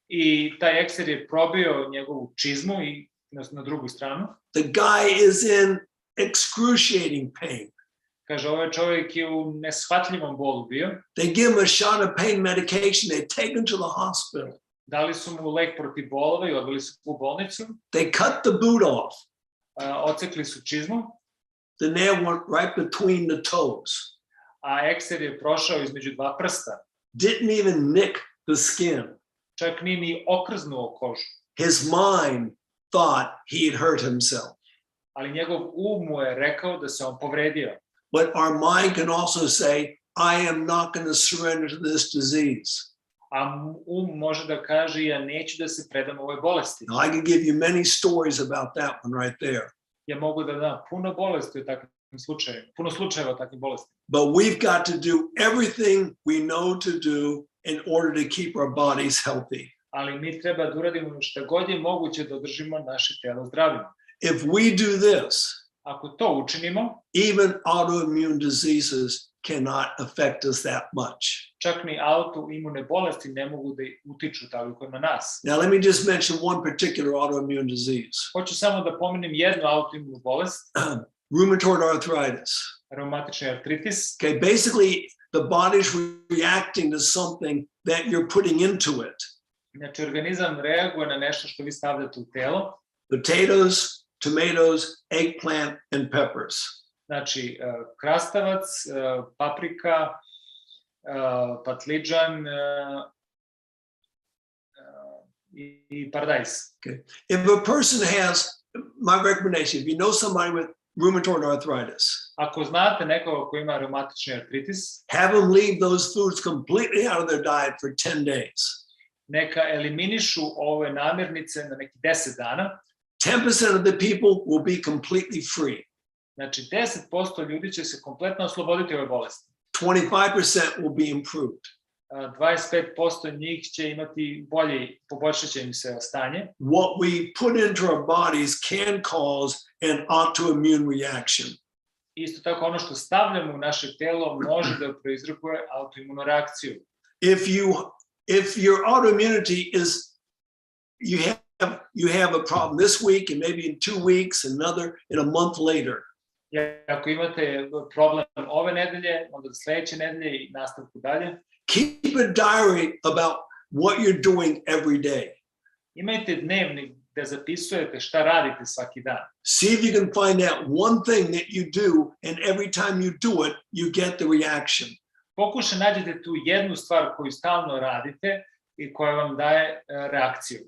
I taj ekser je probio njegovu čizmu i na drugu stranu. The guy is in excruciating pain. Kaže, ovaj čovjek je u neshvatljivom bolu bio. They give him a shot of pain medication, they take him to the hospital. Dali su mu lek protiv bolova i odveli su u bolnicu. They cut the boot off. Ocekli su čizmu. The nail went right between the toes. A ekser je prošao između dva prsta. Didn't even nick the skin. Čak nije ni okrznuo kožu. His mind thought he had hurt himself. Ali njegov mu je rekao da se on povredio. But our mind can also say, I am not going to surrender to this disease. A može da kaže, ja neću da se predam ovoj bolesti. Now, I can give you many stories about that one right there. Ja mogu da dam puno bolesti u takvim slučajevima, puno slučajeva o takvim bolestima. But we've got to do everything we know to do in order to keep our bodies healthy. Ali mi treba da uradimo šta god je moguće da održimo naše telo zdravim. If we do this, ako to učinimo, even autoimmune diseases cannot affect us that much. Čak ni autoimune bolesti ne mogu da utiču toliko na nas. Now, let me just mention one particular autoimmune disease. Hoću samo da pomenem jednu autoimunu bolest. Rheumatoid arthritis. Reumatični artritis. Okay, basically, the body's reacting to something that you're putting into it. Znači, organizam reaguje na nešto što vi stavljate u telo. Potatoes, tomatoes, eggplant, and peppers. Znači, krastavac, paprika, patliđan i paradajz. Okay. If a person has, my recommendation, if you know somebody with rheumatoid arthritis, ako znate nekoga ko ima reumatični artritis, have them leave those foods completely out of their diet for 10 days. Neka eliminišu ove namirnice na neki 10 dana. 10% of the people will be completely free. Znači, 10% ljudi će se kompletno osloboditi ove bolesti. 25% will be improved. 25% njih će imati bolje, poboljšat će im se stanje. What we put into our bodies can cause an autoimmune reaction. Isto tako, ono što stavljamo u naše telo može da proizrokuje autoimunu reakciju. If your autoimmunity is, you have a problem this week and maybe in 2 weeks, another in a month later. I ako imate problem ove nedelje, onda sledeće nedelje i nastavku dalje. Keep a diary about what you're doing every day. Imajte dnevnik gde zapisujete šta radite svaki dan. See if you can find out one thing that you do, and every time you do it, you get the reaction. Pokušaj nađete tu jednu stvar koju stalno radite i koja vam daje reakciju.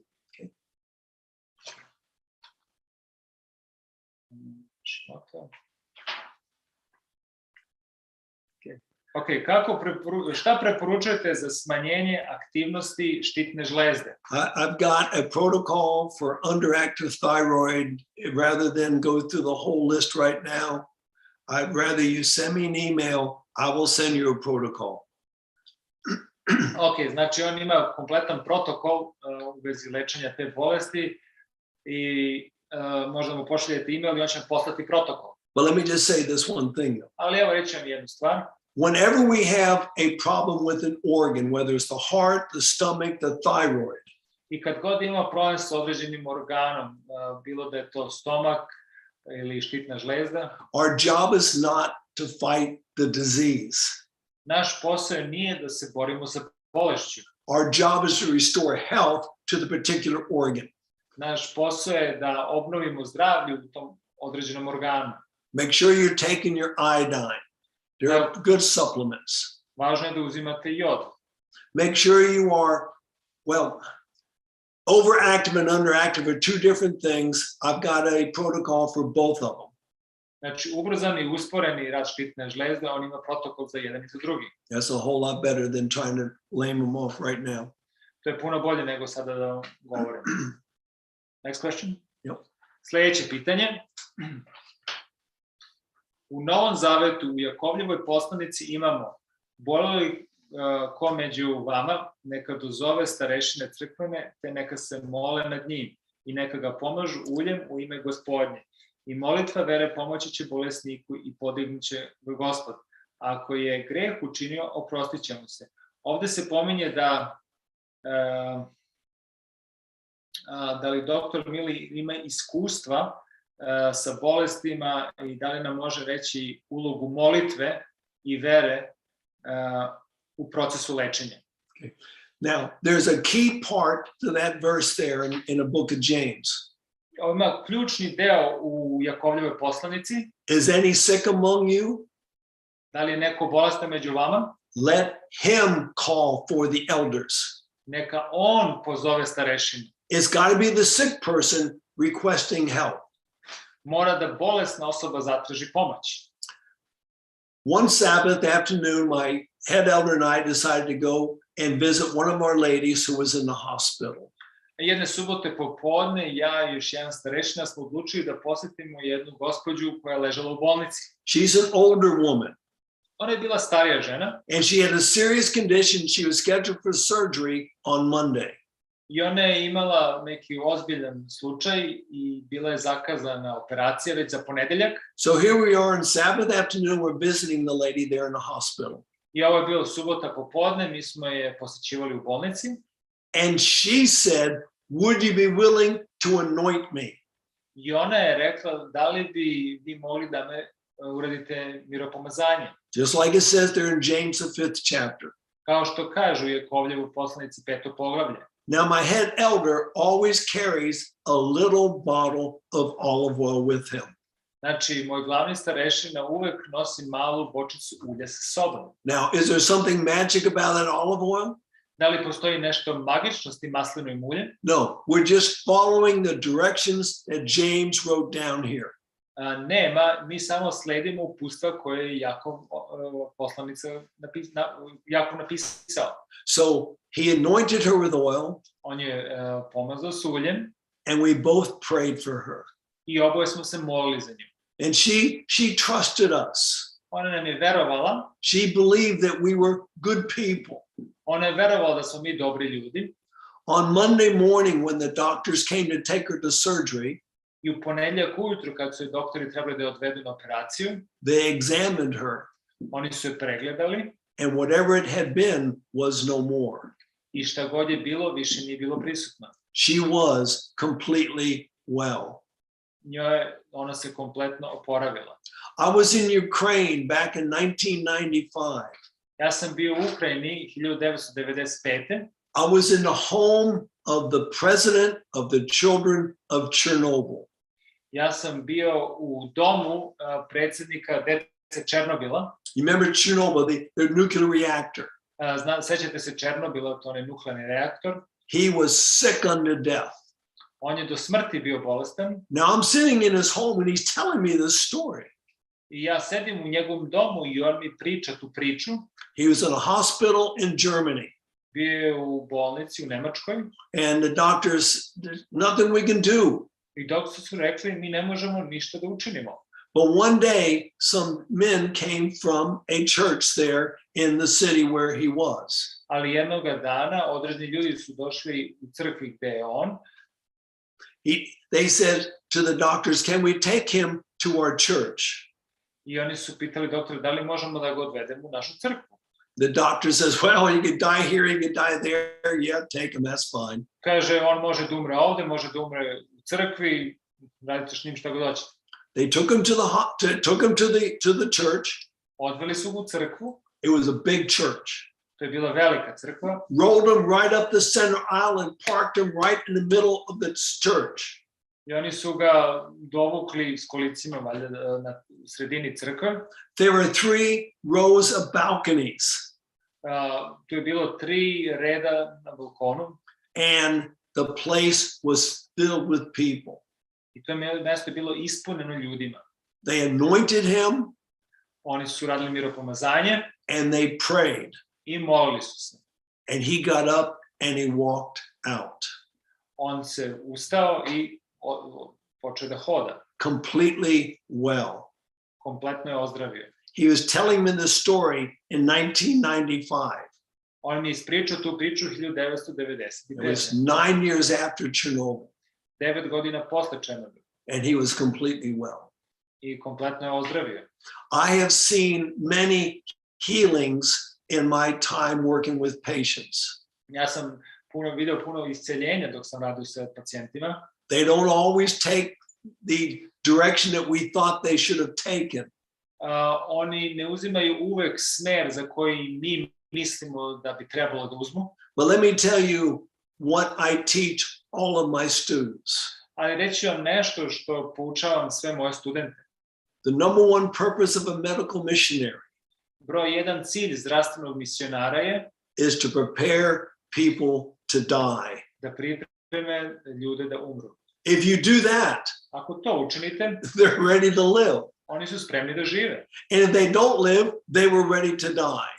Ok, šta preporučujete za smanjenje aktivnosti štitne žlezde? I've got a protocol for underactive thyroid. Rather than go through the whole list right now, I'd rather you send me an email. I will send you a protocol. Ok, znači on ima kompletan protokol u vezi lečenja te bolesti i možda mu pošaljete email i on će poslati protokol. But let me just say this one thing. Ali evo reći vam jednu stvar. Whenever we have a problem with an organ, whether it's the heart, the stomach, the thyroid, I kad god ima problem sa određenim organom, bilo da je to stomak ili štitna žlezda, our job is not to fight the disease. Naš posao nije da se borimo sa bolešću. Our job is to restore health to the particular organ. Naš posao je da obnovimo zdravlje u tom određenom organu. Make sure you're taking your iodine. There are good supplements. Važno je da uzimate jod. Make sure you are, well, overactive and underactive are two different things. I've got a protocol for both of them. Znači, ubrzani i usporeni rad štitne žlezde, on ima protokol za jedan i za drugi. That's a whole lot better than trying to lame them off right now. To je puno bolje nego sada da vam govorim. Next question. Yep. Sledeće pitanje. U Novom Zavetu u Jakovljevoj poslanici imamo: boli li ko među vama, neka dozove starešine crkvene, te neka se mole nad njim i neka ga pomažu uljem u ime Gospodnje. I molitva vere pomoći će bolesniku i podignut će ga Gospod. Ako je greh učinio, oprostit će mu se. Ovde se pominje da li doktor Mili ima iskustva sa bolestima i da li nam može reći ulogu molitve i vere u procesu lečenja. Okay. Now, there's a key part to that verse there in the book of James. Ima ključni deo u Jakovljevoj poslanici. Is any sick among you? Da li je neko bolestan među vama? Let him call for the elders. Neka on pozove starešinu. It's got to be the sick person requesting help. Mora da bolesna osoba zatraži pomoć. One Sabbath afternoon, my head elder and I decided to go and visit one of our ladies who was in the hospital. Jedne subote popodne, ja i još jedan starešina smo odlučili da posetimo jednu gospođu koja je ležala u bolnici. She's an older woman. Ona je bila starija žena. And she had a serious condition. She was scheduled for surgery on Monday. I ona je imala neki ozbiljan slučaj i bila je zakazana operacija već za ponedeljak. So here we are on Sabbath afternoon, we're visiting the lady there in the hospital. I ovo je bilo subota popodne, mi smo je posećivali u bolnici. And she said, would you be willing to anoint me? I ona je rekla, da li bi vi mogli da me uradite miropomazanje? Just like it says there in James, the 5th chapter. Kao što kažu u Jakovljevu poslanici 5. poglavlje. Now, my head elder always carries a little bottle of olive oil with him. Znači, moj glavni starešina uvek nosi malu bočicu ulja sa sobom. Now, is there something magic about that olive oil? Da li postoji nešto magično s tim maslinovim uljem? No, we're just following the directions that James wrote down here. Nema, mi samo sledimo uputstva koje je Jakov napisao. So he anointed her with oil. On je pomazao s uljem. And we both prayed for her. I oboje smo se molili za nju. And she trusted us. Ona nam je verovala. She believed that we were good people. Ona je verovala da smo mi dobri ljudi. On Monday morning when the doctors came to take her to surgery, I u ponedeljak ujutru kad su je doktori trebali da je odvedu na operaciju, they examined her. Oni su je pregledali. And whatever it had been was no more. I šta god je bilo, više nije bilo prisutno. She was completely well. Ona se kompletno oporavila. I was in Ukraine back in 1995. Ja sam bio u Ukrajini 1995. I was in the home of the president of the children of Chernobyl. Ja sam bio u domu predsjednika dece Černobila. You remember Chernobyl, the nuclear reactor? Sećate se Černobila, to je nuklearni reaktor. He was sick unto death. On je do smrti bio bolestan. Now I'm sitting in his home and he's telling me this story. I ja sedim u njegovom domu i on mi priča tu priču. He was in a hospital in Germany. Bio je u bolnici u Nemačkoj. And the doctors, there's nothing we can do. I doktori su rekli, mi ne možemo ništa da učinimo. But one day, some men came from a church there in the city where he was. Ali jednoga dana određeni ljudi su došli u crkvi gde je on. They said to the doctors, can we take him to our church? I oni su pitali doktora, da li možemo da ga odvedemo u našu crkvu? The doctor says, well, he could die here, he could die there. Yeah, take him, that's fine. Kaže, on može da umre ovde, može da umre u crkvi, radite s njim šta god hoćete. They took him to the church. Odveli su ga u crkvu. It was a big church. To je bila velika crkva. Rolled him right up the center aisle and parked him right in the middle of the church. I oni su ga dovukli s kolicima valjda na sredini crkve. There were 3 rows of balconies. Tu je bilo 3 reda na balkonu. And the place was filled with people. I to mesto je bilo ispunjeno ljudima. They anointed him. Oni su radili miropomazanje. And they prayed. I molili su se. And he got up and he walked out. On se ustao i počeo da hoda. Completely well. Kompletno je ozdravio. He was telling me the story in 1995. On mi je ispričao tu priču 1995. It was 9 years after Chernobyl. 9 godina posle Černobila. And he was completely well. I kompletno je ozdravio. I have seen many healings in my time working with patients. Ja sam video puno isceljenja dok sam radio sa pacijentima. They don't always take the direction that we thought they should have taken. Oni ne uzimaju uvek smer za koji mi mislimo da bi trebalo da uzmu. But let me tell you what I teach all of my students. Ali reći vam nešto što poučavam sve moje studente. The number one purpose of a medical missionary Broj 1 cilj zdravstvenog misionara je is to prepare people to die. Da pripreme ljude da umru. If you do that, ako to učinite, they're ready to live. Oni su spremni da žive. And if they don't live, they were ready to die.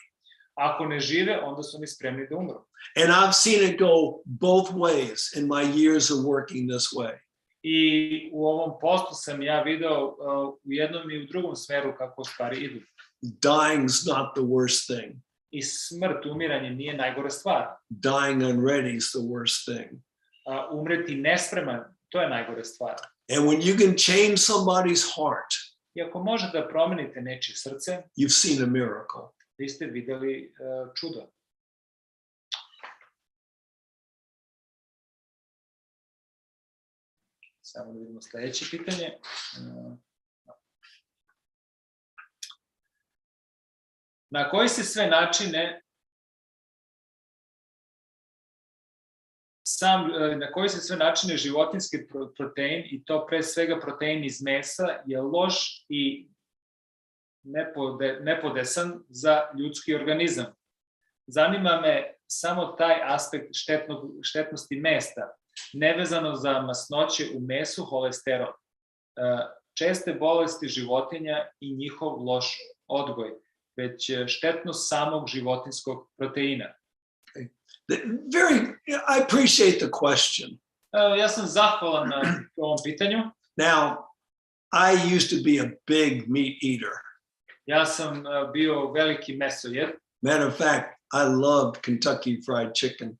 Ako ne žive, onda su oni spremni da umru. And I've seen it go both ways in my years of working this way. I u ovom poslu sam ja video u jednom i u drugom smeru kako stvari idu. Dying's not the worst thing. I smrt, umiranje nije najgora stvar. Dying unready is the worst thing. Umreti nespreman, to je najgora stvar. And when you can change somebody's heart, I ako možete da promenite nečije srce, you've seen a miracle. Vi ste videli čudo. Samo da vidimo sledeće pitanje. Na koji se sve načine životinjski protein, i to pre svega protein iz mesa, je loš i nepodesan za ljudski organizam. Zanima me samo taj aspekt štetnosti mesa, nevezano za masnoće u mesu, holesterol, česte bolesti životinja i njihov loš odgoj, već štetnost samog životinjskog proteina. I appreciate the question. Ja sam zahvalan na ovom pitanju. Now, I used to be a big meat eater. Ja sam bio veliki mesojed. Matter of fact, I loved Kentucky Fried Chicken.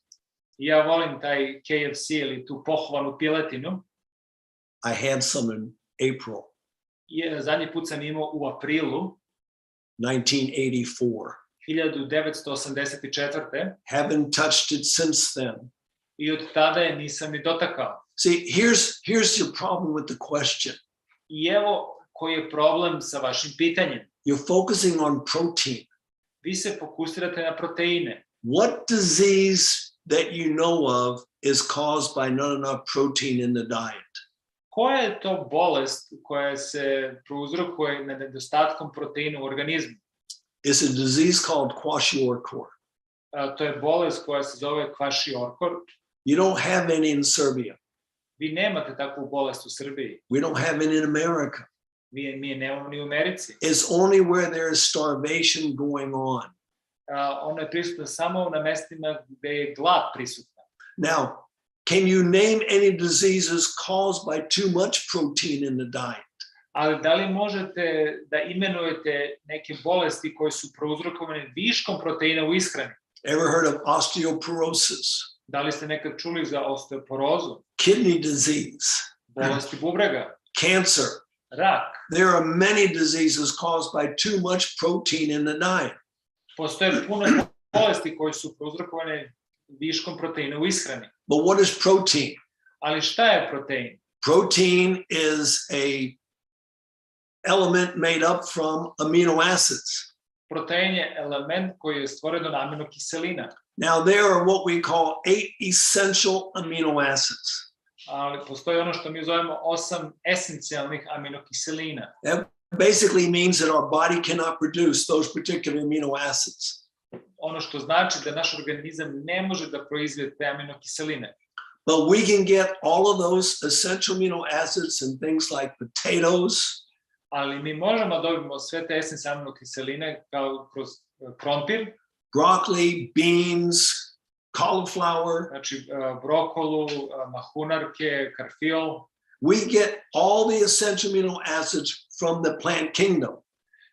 Ja volim taj KFC ili tu pohvalnu piletinu. I had some in April. Zadnji put sam imao u aprilu 1984. 1984. Haven't touched it since then. I od tada je nisam ni dotakao. See, here's your problem with the question. I evo koji je problem sa vašim pitanjem. You're focusing on protein. Vi se fokusirate na proteine. What disease that you know of is caused by not enough protein in the diet? Koja je to bolest koja se prouzrokuje nedostatkom proteina u organizmu? It's a disease called kwashiorkor. To je bolest koja se zove kwashiorkor. You don't have any in Serbia. Vi nemate takvu bolest u Srbiji. We don't have any in America. Mi je nemamo ni u Americi. It's only where there is starvation going on. Ona je prisutna samo na mestima gde je glad prisutna. Now, can you name any diseases caused by too much protein in the diet? Ali da li možete da imenujete neke bolesti koje su prouzrokovane viškom proteina u ishrani? Ever heard of osteoporosis? Da li ste nekad čuli za osteoporozu? Kidney disease? Bolesti bubrega? Cancer? Rak? There are many diseases caused by too much protein in the diet. Postoje puno bolesti koje su prouzrokovane viškom proteina u ishrani. But what is protein? Ali šta je protein? Protein is a element made up from amino acids. Protein je element koji je stvoren od aminokiselina. Now there are what we call 8 essential amino acids. Ali postoji ono što mi zovemo 8 esencijalnih aminokiselina. That basically means that our body cannot produce those particular amino acids. Ono što znači da naš organizam ne može da proizvede te aminokiseline. But we can get all of those essential amino acids in things like potatoes. Ali mi možemo da dobijemo sve te esencijalne aminokiseline kao kroz krompir, broccoli, beans, cauliflower. Znači brokolu, mahunarke, karfiol. We get all the essential amino acids from the plant kingdom.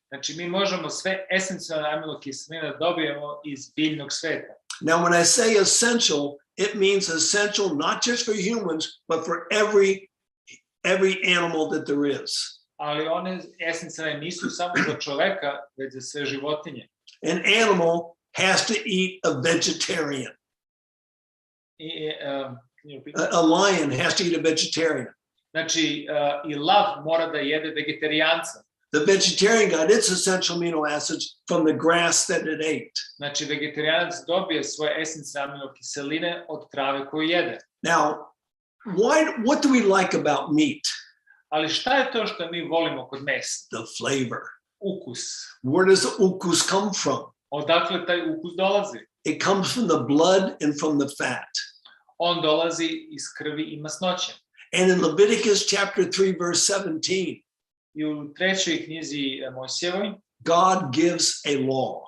Znači mi možemo sve esencijalne aminokiseline da dobijemo iz biljnog sveta. Now when I say essential, it means essential not just for humans, but for every animal that there is. Ali one esencijalne nisu samo za čoveka, već za sve životinje. An animal has to eat a vegetarian. A lion has to eat a vegetarian. Znači, i lav mora da jede vegetarijanca. The vegetarian got its essential amino acids from the grass that it ate. Znači, vegetarijanac dobije svoje esencijalne aminokiseline od trave koju jede. Now, what do we like about meat? Ali šta je to što mi volimo kod mesa? The flavor. Ukus. Where does the ukus come from? Odakle taj ukus dolazi? It comes from the blood and from the fat. On dolazi iz krvi i masnoće. And in Leviticus chapter 3 verse 17, I u 3. knjizi Mojsijevoj, God gives a law.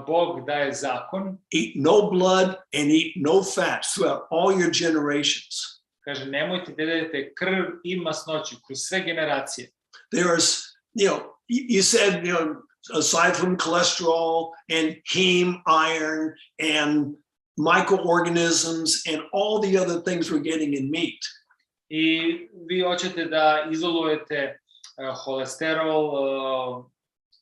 Bog daje zakon. Eat no blood and eat no fat throughout all your generations. Kaže, nemojte da jedete krv i masnoću kroz sve generacije. There's, you said, aside from cholesterol and heme iron and microorganisms and all the other things we're getting in meat. I vi hoćete da izolujete holesterol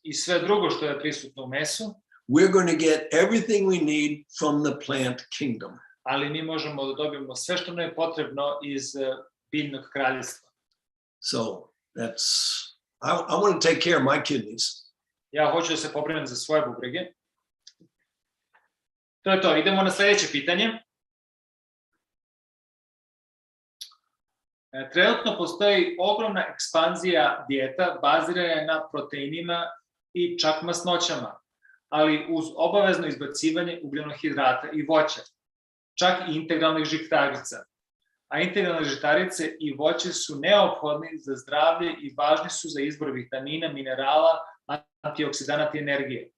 i sve drugo što je prisutno u mesu. We're going to get everything we need from the plant kingdom. Ali mi možemo da dobijemo sve što nam je potrebno iz biljnog kraljevstva. So I want to take care of my kidneys. Ja hoću da se pobrinem za svoje bubrege. To je to. Idemo na sledeće pitanje. Trenutno postoji ogromna ekspanzija dijeta bazirana na proteinima i čak masnoćama, ali uz obavezno izbacivanje ugljenohidrata i voća, čak i integralnih žitarica. A integralne žitarice i voće su neophodni za zdravlje i važni su za izbor vitamina, minerala, antioksidanata i energije.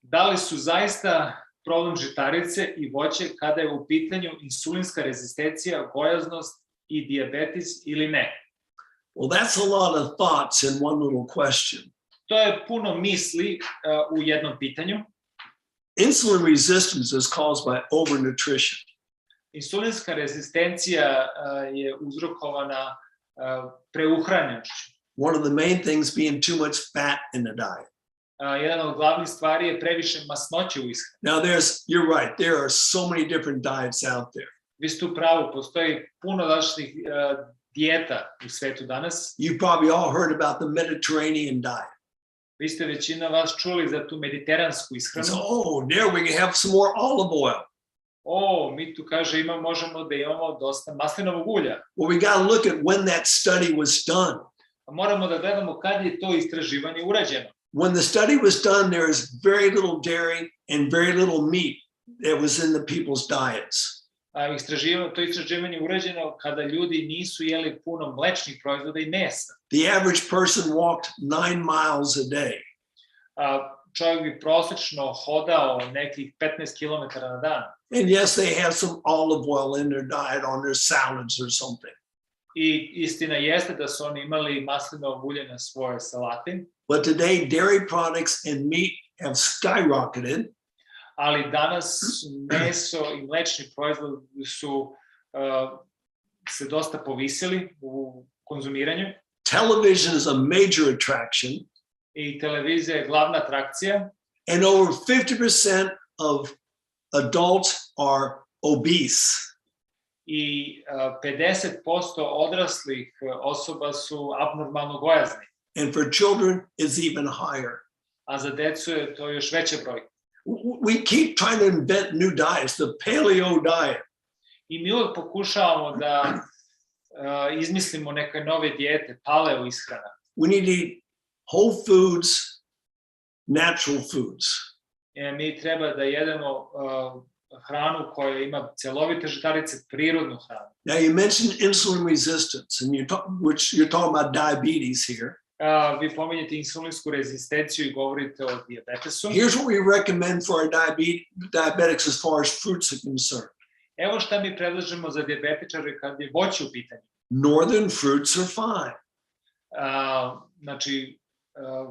Da li su zaista problem žitarice i voće kada je u pitanju insulinska rezistencija, gojaznost i dijabetes ili ne? Well, that's a lot of thoughts in one little question. To je puno misli u jednom pitanju. Insulin resistance is caused by overnutrition. Insulinska rezistencija je uzrokovana preuhranjenošću. One of the main things being too much fat in the diet. Jedan od glavnih stvari je previše masnoće u ishrani. Now you're right, there are so many different diets out there. Vi ste u pravu, postoji puno različitih dijeta u svetu danas. You've probably all heard about the Mediterranean diet. Vi ste većina vas čuli za tu mediteransku So, ishranu. oh, there we can have some more olive oil. Mi tu kaže možemo da imamo dosta maslinovog ulja. Well, we got to look at when that study was done. Moramo da gledamo kad je to istraživanje urađeno. When the study was done, there is very little dairy and very little meat that was in the people's diets. To istraživanje urađeno kada ljudi nisu jeli puno mlečnih proizvoda i mesa. The average person walked 9 miles a day. Čovjek bi prosečno hodao nekih 15 km na dan. And yes, they have some olive oil in their diet on their salads or something. I istina jeste da su oni imali maslinovo ulje na svoje salati. But today, dairy products and meat have skyrocketed. Ali danas meso i mlečni proizvodi su se dosta povisili u konzumiranju. Television is a major attraction. I televizija je glavna atrakcija. And over 50% of adults are obese. I 50% odraslih osoba su abnormalno gojazni. And for children, it's even higher. A za decu je to još veće broj. We keep trying to invent new diets, the paleo diet. I mi uvijek pokušavamo da izmislimo neke nove dijete, paleo ishrana. We need to eat whole foods, natural foods. Mi treba da jedemo hranu koja ima celovite žitarice, prirodnu hranu. Now you mentioned insulin resistance, and which you're talking about diabetes here. Vi pominjete insulinsku rezistenciju i govorite o dijabetesu. Here's what we recommend for our diabetics as far as fruits are concerned. Evo šta mi predlažemo za dijabetičare kad je voće u pitanju. Northern fruits are fine. Znači,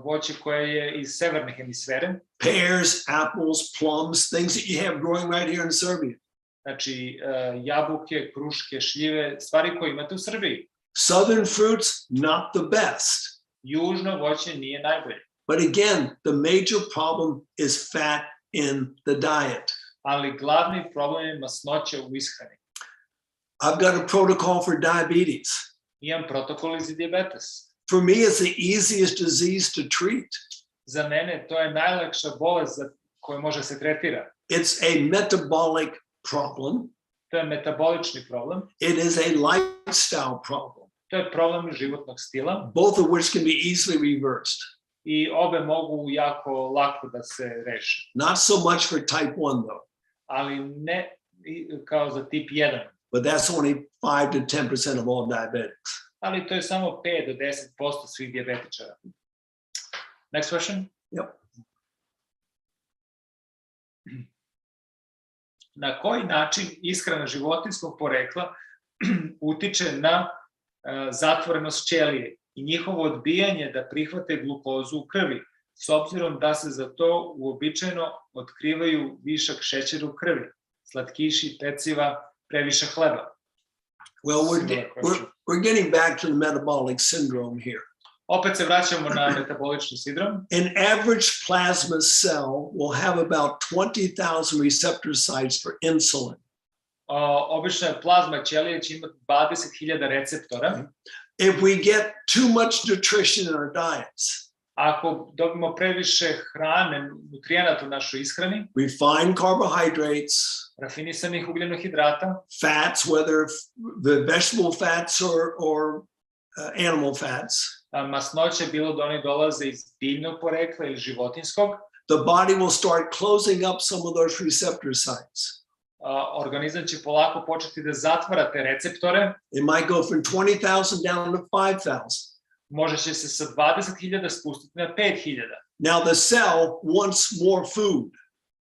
voće koje je iz severne hemisfere. Pears, apples, plums, things that you have growing right here in Serbia. Znači, jabuke, kruške, šljive, stvari koje imate u Srbiji. Southern fruits, not the best. Južno voće nije najbolje. But again, the major problem is fat in the diet. Ali glavni problem je masnoća u ishrani. I've got a protocol for diabetes. Imam protokol za dijabetes. For me, it's the easiest disease to treat. Za mene to je najlakša bolest koja može se tretira. It's a metabolic problem. To je metabolični problem. It is a lifestyle problem. To je problem životnog stila. Both of which can be easily reversed. I obe mogu jako lako da se reše. Not so much for type 1 though. Ali ne kao za tip 1. But that's only 5 to 10% of all diabetics. Ali to je samo 5 do 10% svih dijabetičara. Next question. Yep. Na koji način ishrana životinjskog porekla utiče na zatvorenost ćelije i njihovo odbijanje da prihvate glukozu u krvi, s obzirom da se za to uobičajeno otkrivaju višak šećera u krvi, slatkiši, peciva, previše hleba? Well, we're getting back to the metabolic syndrome here. Opet se vraćamo na metabolični sindrom. An average plasma cell will have about 20,000 receptor sites for insulin. Obična plazma ćelije će imati 20.000 receptora. If we get too much nutrition in our diets, ako dobimo previše hrane, nutrijenata u našoj ishrani, refined carbohydrates, rafinisanih ugljenohidrata, fats, whether the vegetable fats or animal fats, masnoće, bilo da oni dolaze iz biljnog porekla ili životinjskog, the body will start closing up some of those receptor sites. Organizam će polako početi da zatvara te receptore. It might go from 20,000 down to 5,000. Može će se sa 20.000 spustiti na 5.000. Now the cell wants more food.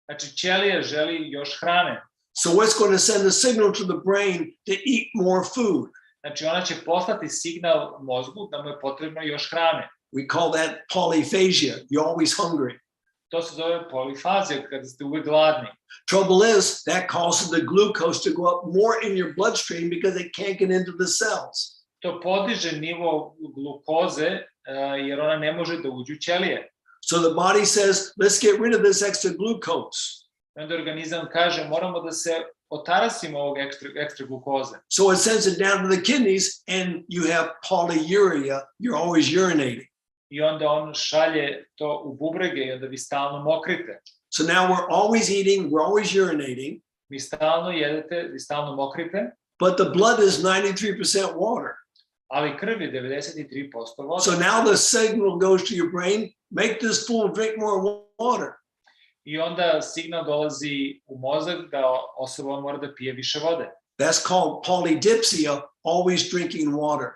Znači ćelija želi još hrane. So what's going to send a signal to the brain to eat more food? Znači ona će poslati signal mozgu da mu je potrebno još hrane. We call that polyphagia. You're always hungry. To se zove polifazija, kada ste uvek gladni. Trouble is, that causes the glucose to go up more in your bloodstream because it can't get into the cells. To podiže nivo glukoze, jer ona ne može da uđe u ćelije. So the body says, let's get rid of this extra glucose. Onda organizam kaže moramo da se otarasimo ovog ekstra glukoze. So it sends it down to the kidneys and you have polyuria. You're always urinating. I onda on šalje to u bubrege i onda vi stalno mokrite. So now we're always eating, we're always urinating. Vi stalno jedete, vi stalno mokrite. But the blood is 93% water. Ali krv je 93% vode. So now the signal goes to your brain, make this fool drink more water. I onda signal dolazi u mozak da osoba mora da pije više vode. That's called polydipsia, always drinking water.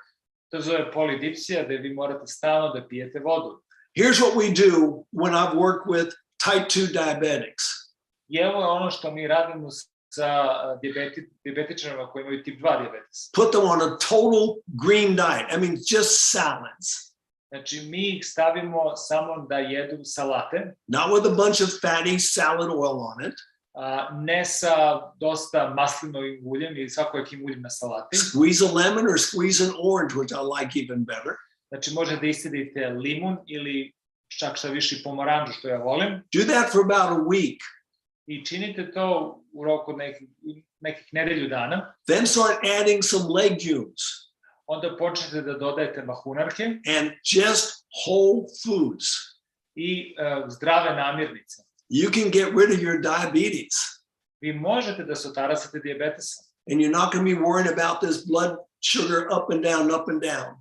To zove polidipsija, da vi morate stalno da pijete vodu. Here's what we do when I've worked with type 2 diabetics. I evo je ono što mi radimo sa dijabetičarima koji imaju tip 2 dijabetes. Put them on a total green diet. I mean, just salads. Znači, mi ih stavimo samo da jedu salate. Not with a bunch of fatty salad oil on it. Ne sa dosta maslinovim uljem ili svakojakim uljem na salati. Squeeze a lemon or squeeze an orange, which I like even better. Znači, možete da iscedite limun ili čak šta više pomoranđu, što ja volim. Do that for about a week. I činite to u roku nekih nedelju dana. Then start adding some legumes. Onda počnete da dodajete mahunarke. And just whole foods. I zdrave namirnice. You can get rid of your diabetes. Vi možete da se otarasite dijabetesa. And you're not going to be worrying about this blood sugar up and down, up and down.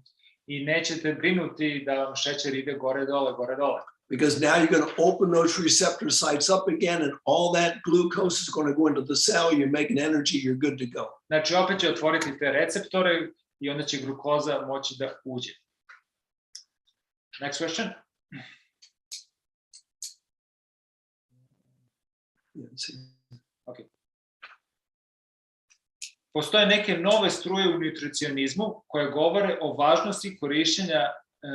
I nećete brinuti da vam šećer ide gore dole, gore dole. Because now you're going to open those receptor sites up again and all that glucose is going to go into the cell, you're making energy, you're good to go. Znači opet će otvoriti te receptore i onda će glukoza moći da uđe. Next question. Okay. Postoje neke nove struje u nutricionizmu koje govore o važnosti korišćenja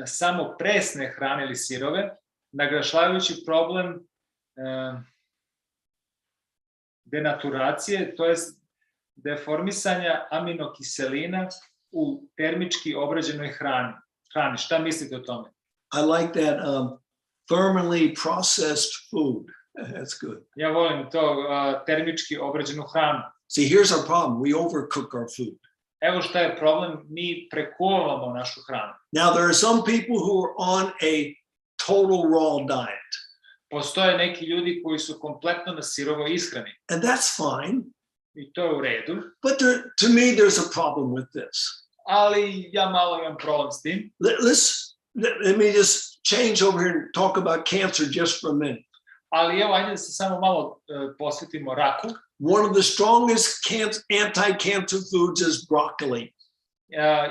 samo presne hrane ili sirove, naglašavajući problem denaturacije, to jest deformisanja aminokiselina u termički obrađenoj hrani. Šta mislite o tome? I like that thermally processed food. That's good. Ja volim to termički obrađenu hranu. See, here's our problem. We overcook our food. Evo šta je problem, mi prekuvamo našu hranu. Now, there are some people who are on a total raw diet. Postoje neki ljudi koji su kompletno na sirovoj ishrani. And that's fine. I to je u redu. But to me, there's a problem with this. Ali ja malo imam problem s tim. Let me just change over here and talk about cancer just for a minute. Ali evo, ajde da se samo malo posvetimo raku. One of the strongest anti-cancer foods is broccoli.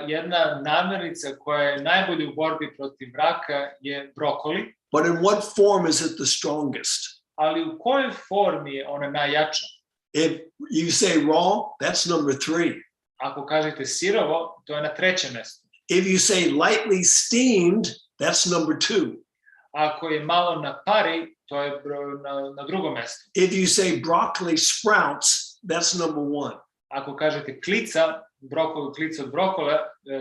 Jedna namirnica koja je najbolje u borbi protiv raka je brokoli. But in what form is it the strongest? Ali u kojoj formi je ona najjača? If you say raw, that's number 3. Ako kažete sirovo, to je na 3. mestu. If you say lightly steamed, that's number 2. Ako je malo na pari, to je na 2. mestu. If you say broccoli sprouts, that's number 1. Ako kažete klica, klica od brokole,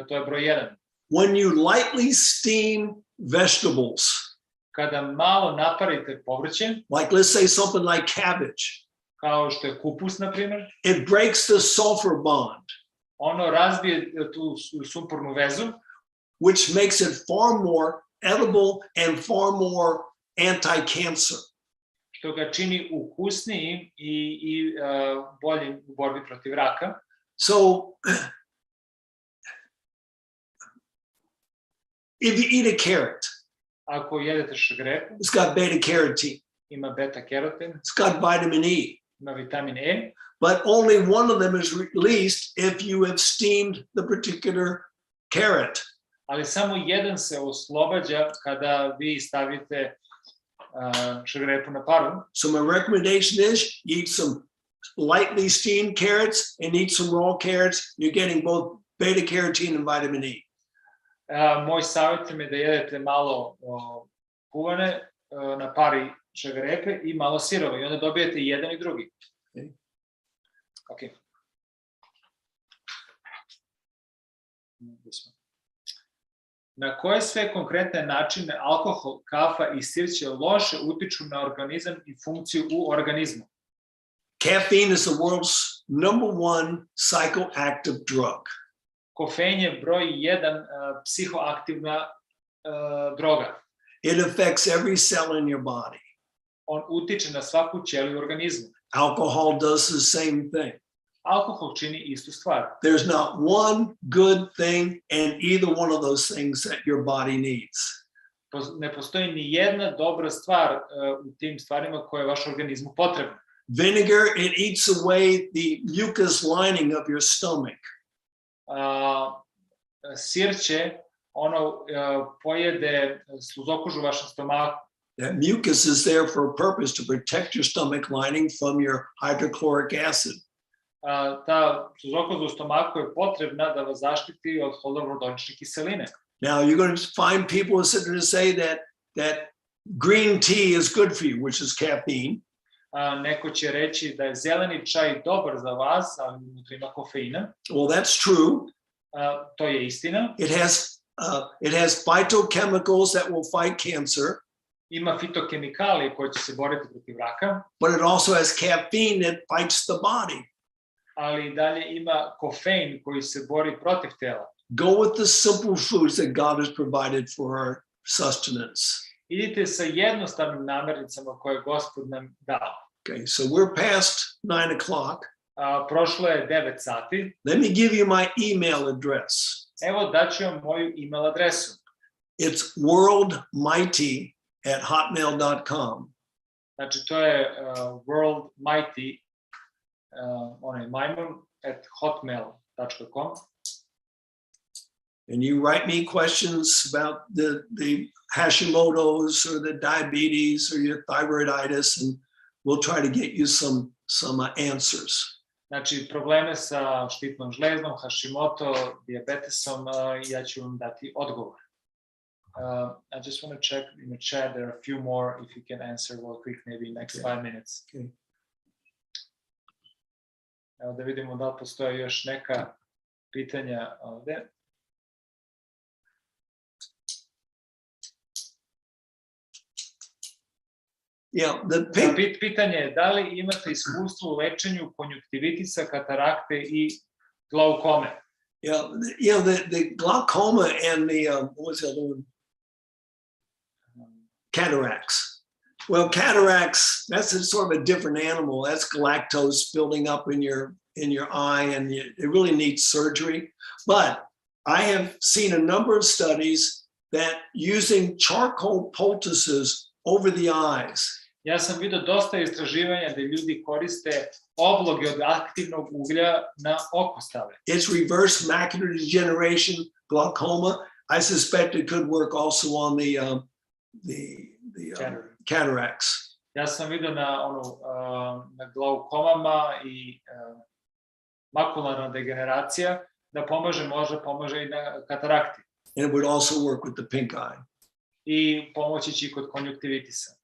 to je broj 1. When you lightly steam vegetables, kada malo naparite povrće, like let's say something like cabbage, kao što je kupus, na primjer, it breaks the sulfur bond. Ono razbije tu sumpornu vezu, which makes it far more edible and far more anti-cancer. Što ga čini ukusnijim i boljim u borbi protiv raka. So, if you eat a carrot, ako jedete šegrepu, it's got beta-carotene. Ima beta-kerotin. It's got vitamin E. Ima vitamin E. But only one of them is released if you have steamed the particular carrot. Ali samo jedan se oslobađa kada vi stavite šegrepu na paru. So my recommendation is you eat some lightly steamed carrots and eat some raw carrots. You're getting both beta-carotene and vitamin E. Moj savjet je da jedete malo kuvane na pari šegrepe i malo sirove i onda dobijete jedan i drugi. Okay. Na koje sve konkretne načine alkohol, kafa i sir će loše utiču na organizam i funkciju u organizmu? Caffeine is the world's #1 psychoactive drug. Kofein je broj 1 psihoaktivna droga. It affects every cell in your body. On utiče na svaku ćeliju u organizmu. Alcohol does the same thing. Alkohol čini istu stvar. There's not one good thing in either one of those things that your body needs. Ne postoji ni jedna dobra stvar u tim stvarima koje je vašem organizmu potrebna. Vinegar, it eats away the mucus lining of your stomach. Sirće, ono pojede sluzokožu u vašem stomaku. That mucus is there for a purpose to protect your stomach lining from your hydrochloric acid. Ta sluzokoža u stomaku je potrebna da vas zaštiti od hlorovrodonične kiseline. Now you're going to find people who sit there and say that green tea is good for you, which is caffeine. Neko će reći da je zeleni čaj dobar za vas, ali unutra ima kofeina. Well, that's true. To je istina. It has phytochemicals that will fight cancer. Ima fitokemikalije koje će se boriti protiv raka. But it also has caffeine that fights the body. Ali dalje ima kofein koji se bori protiv tela. Go with the simple foods that God has provided for our sustenance. Idite sa jednostavnim namirnicama koje je Gospod nam dao. Okay, so we're past 9 o'clock. Prošlo je 9 sati. Let me give you my email address. Evo daću vam moju email adresu. It's worldmighty@hotmail.com. Znači to je worldmighty @hotmail.com. And you write me questions about the Hashimoto's or the diabetes or your thyroiditis, and we'll try to get you some answers. Znači, probleme sa štitnom žlezdom, Hashimoto, dijabetesom, ja ću vam dati odgovor. I just want to check in the chat, there are a few more, if you can answer real quick, maybe next 5 minutes. Okay. Evo da vidimo da li postoje još neka pitanja ovde. Yeah, pitanje je da li imate iskustvo u lečenju konjuktivitisa, katarakte i glaukome? The glaucoma and the what was the other one? Cataracts. Well, cataracts, that's sort of a different animal. That's galactose building up in your eye, and it really needs surgery. But I have seen a number of studies that using charcoal poultices over the eyes. Ja sam vidio dosta istraživanja da ljudi koriste obloge od aktivnog uglja na oko stave. It's reverse macular degeneration, glaucoma. I suspect it could work also on the cataracts. Ja sam vidio na glaukomama i makularna degeneracija da možda pomaže i na katarakti. And it would also work with the pink eye. I pomoći će i kod konjuktivitisa.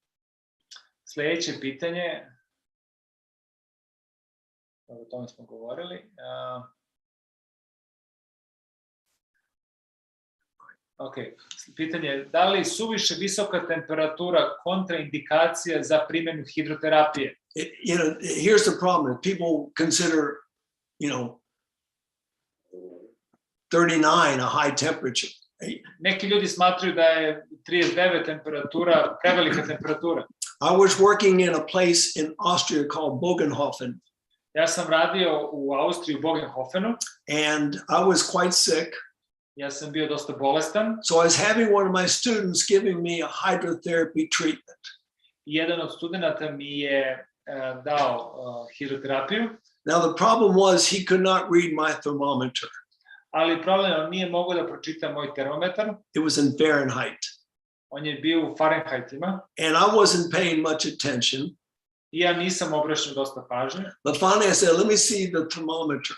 Sljedeće pitanje, o tome smo govorili. Pitanje je, da li suviše visoka temperatura kontraindikacija za primjenu hidroterapije? Here's the problem. People consider, 39 a high temperature. Neki ljudi smatraju da je 39 temperatura prevelika temperatura. I was working in a place in Austria called Bogenhofen. Ja sam radio u Austriji u Bogenhofenu. And I was quite sick. Ja sam bio dosta bolestan. So I was having one of my students giving me a hydrotherapy treatment. Jedan od studenta mi je dao hidroterapiju. Now the problem was he could not read my thermometer. Ali problem nije mogao da pročita moj termometar. It was in Fahrenheit. On je bio u Fahrenheitima. And I wasn't paying much attention. I ja nisam obraćao dosta pažnje. But finally I said, let me see the thermometer.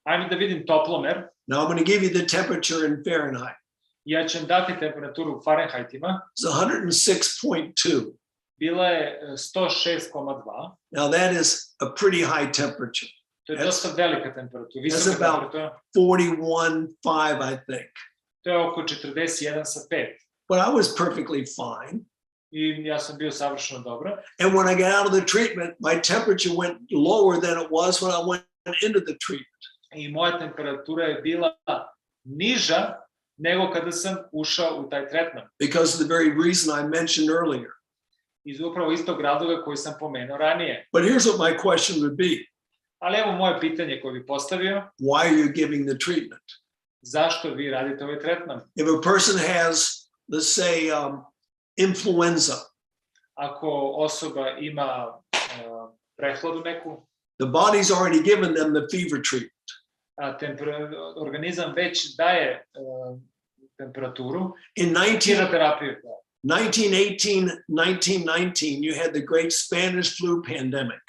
Ajme da vidim toplomer. Now I'm going to give you the temperature in Fahrenheit. Ja ću dati temperaturu u Fahrenheitima. It's 106.2. Bila je 106,2. Now that is a pretty high temperature. To je dosta velika temperatura. That's about 41.5, I think. To je oko 41,5. But I was perfectly fine. I ja sam bio savršeno dobro. And when I got out of the treatment, my temperature went lower than it was when I went into the treatment. I moja temperatura je bila niža nego kada sam ušao u taj tretman. Because of the very reason I mentioned earlier. Iz upravo istog razloga koji sam pomenuo ranije. But here's what my question would be. Ali evo moje pitanje koje bih postavio. Why are you giving the treatment? Zašto vi radite ovaj tretman? If a person has, let's say, influenza. Ako osoba ima prehladu neku. The body's already given them the fever treatment. Organizam već daje temperaturu. In 1918, 1919, you had the great Spanish flu pandemic.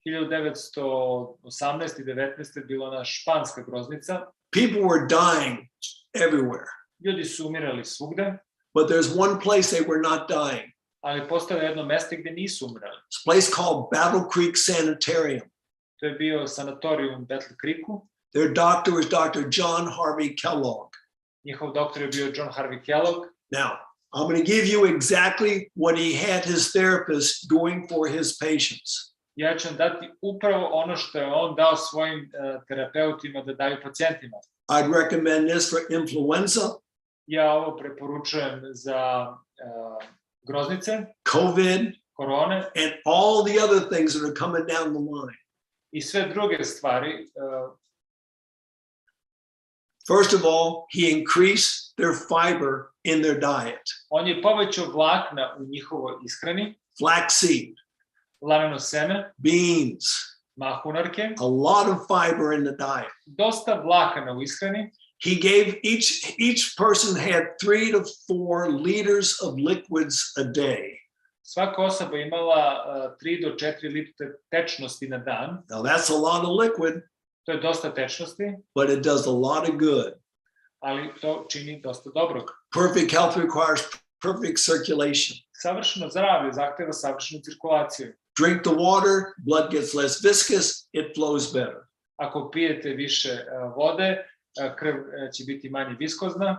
1918 i 19 je bila ona španska groznica. People were dying everywhere. Ljudi su umirali svugde. But there's one place they were not dying. Ali postoje jedno mesto gde nisu umirali. It's a place called Battle Creek Sanitarium. To je bio sanatorijum u Battle Creeku. Their doctor was Dr. John Harvey Kellogg. Njihov doktor je bio John Harvey Kellogg. Now, I'm going to give you exactly what he had his therapist doing for his patients. Ja ću vam dati upravo ono što je on dao svojim terapeutima da daju pacijentima. I'd recommend this for influenza. Ja ovo preporučujem za groznice, COVID, korone, and all the other things that are coming down the line. I sve druge stvari. First of all, he increased their fiber in their diet. On je povećao vlakna u njihovoj ishrani. Flaxseed, laneno seme, beans, mahunarke, a lot of fiber in the diet. Dosta vlakana u ishrani. He gave each person had 3 to 4 liters of liquids a day. Svaka osoba imala 3 do 4 litre tečnosti na dan. Now that's a lot of liquid. To je dosta tečnosti. But it does a lot of good. Ali to čini dosta dobrog. Perfect health requires perfect circulation. Savršeno zdravlje zahteva savršenu cirkulaciju. Drink the water, blood gets less viscous, it flows better. Ako pijete više vode, krv će biti manje viskozna.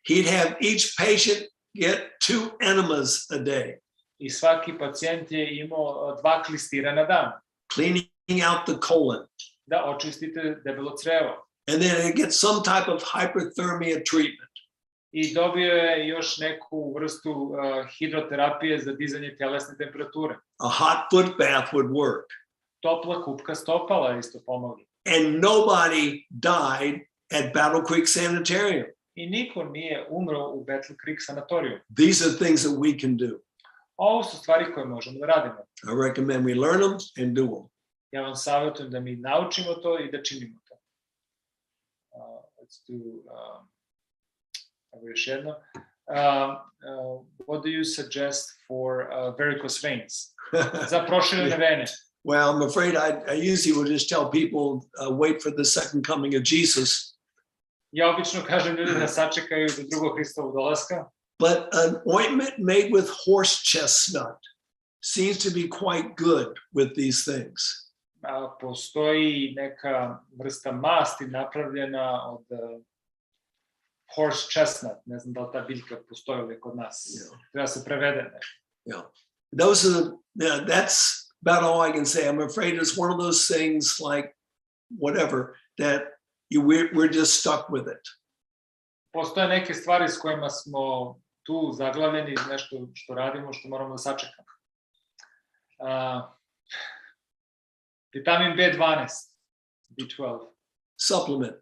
He'd have each patient get 2 enemas a day. I svaki pacijent je imao 2 klistira na dan. Cleaning out the colon. Da očistite debelo crevo. And then it gets some type of hyperthermia treatment. I dobio je još neku vrstu hidroterapije za dizanje tjelesne temperature. A hot foot bath would work. Topla kupka stopala isto pomogla. And nobody died at Battle Creek Sanitarium. I niko nije umro u Battle Creek sanatoriju. These are things that we can do. Ovo su stvari koje možemo da radimo. I recommend we learn them and do them. Ja vam savjetujem da mi naučimo to i da činimo to. Let's do još jedno. What do you suggest for varicose veins? Za proširene vene. Well, I'm afraid I usually would just tell people wait for the second coming of Jesus. Ja obično kažem ljudi da sačekaju do drugog Hristovog dolaska. But an ointment made with horse chestnut seems to be quite good with these things. Postoji neka vrsta masti napravljena od horse chestnut. Ne znam da li ta biljka postoji uvijek kod nas. Treba se prevede. Yeah. That's about all I can say. I'm afraid it's one of those things like whatever that we're just stuck with it. Postoje neke stvari s kojima smo tu zaglavljeni, nešto što radimo, što moramo da sačekamo. Vitamin B12, B12. Supplement.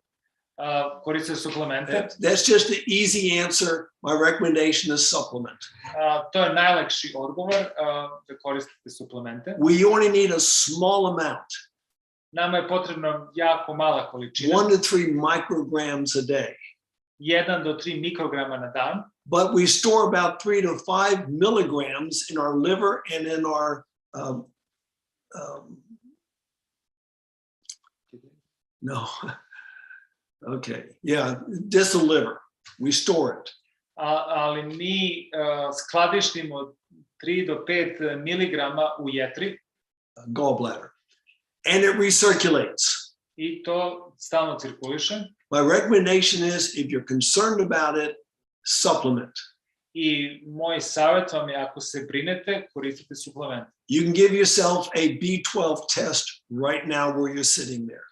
Koriste suplemente. That's just the easy answer. My recommendation is supplement. To je najlakši odgovor da koristite suplemente. We only need a small amount. Nama je potrebno jako mala količina. 1 to 3 micrograms a day. 1 do 3 mikrograma na dan. But we store about 3 to 5 milligrams in our liver and in our no. Okay. Yeah, just the liver. We store it. Ali mi skladištimo 3 do 5 miligrama u jetri. Gallbladder. And it recirculates. I to stalno cirkuliše. My recommendation is if you're concerned about it, supplement. I moj savjet vam je, ako se brinete, koristite suplemente. You can give yourself a B12 test right now where you're sitting there.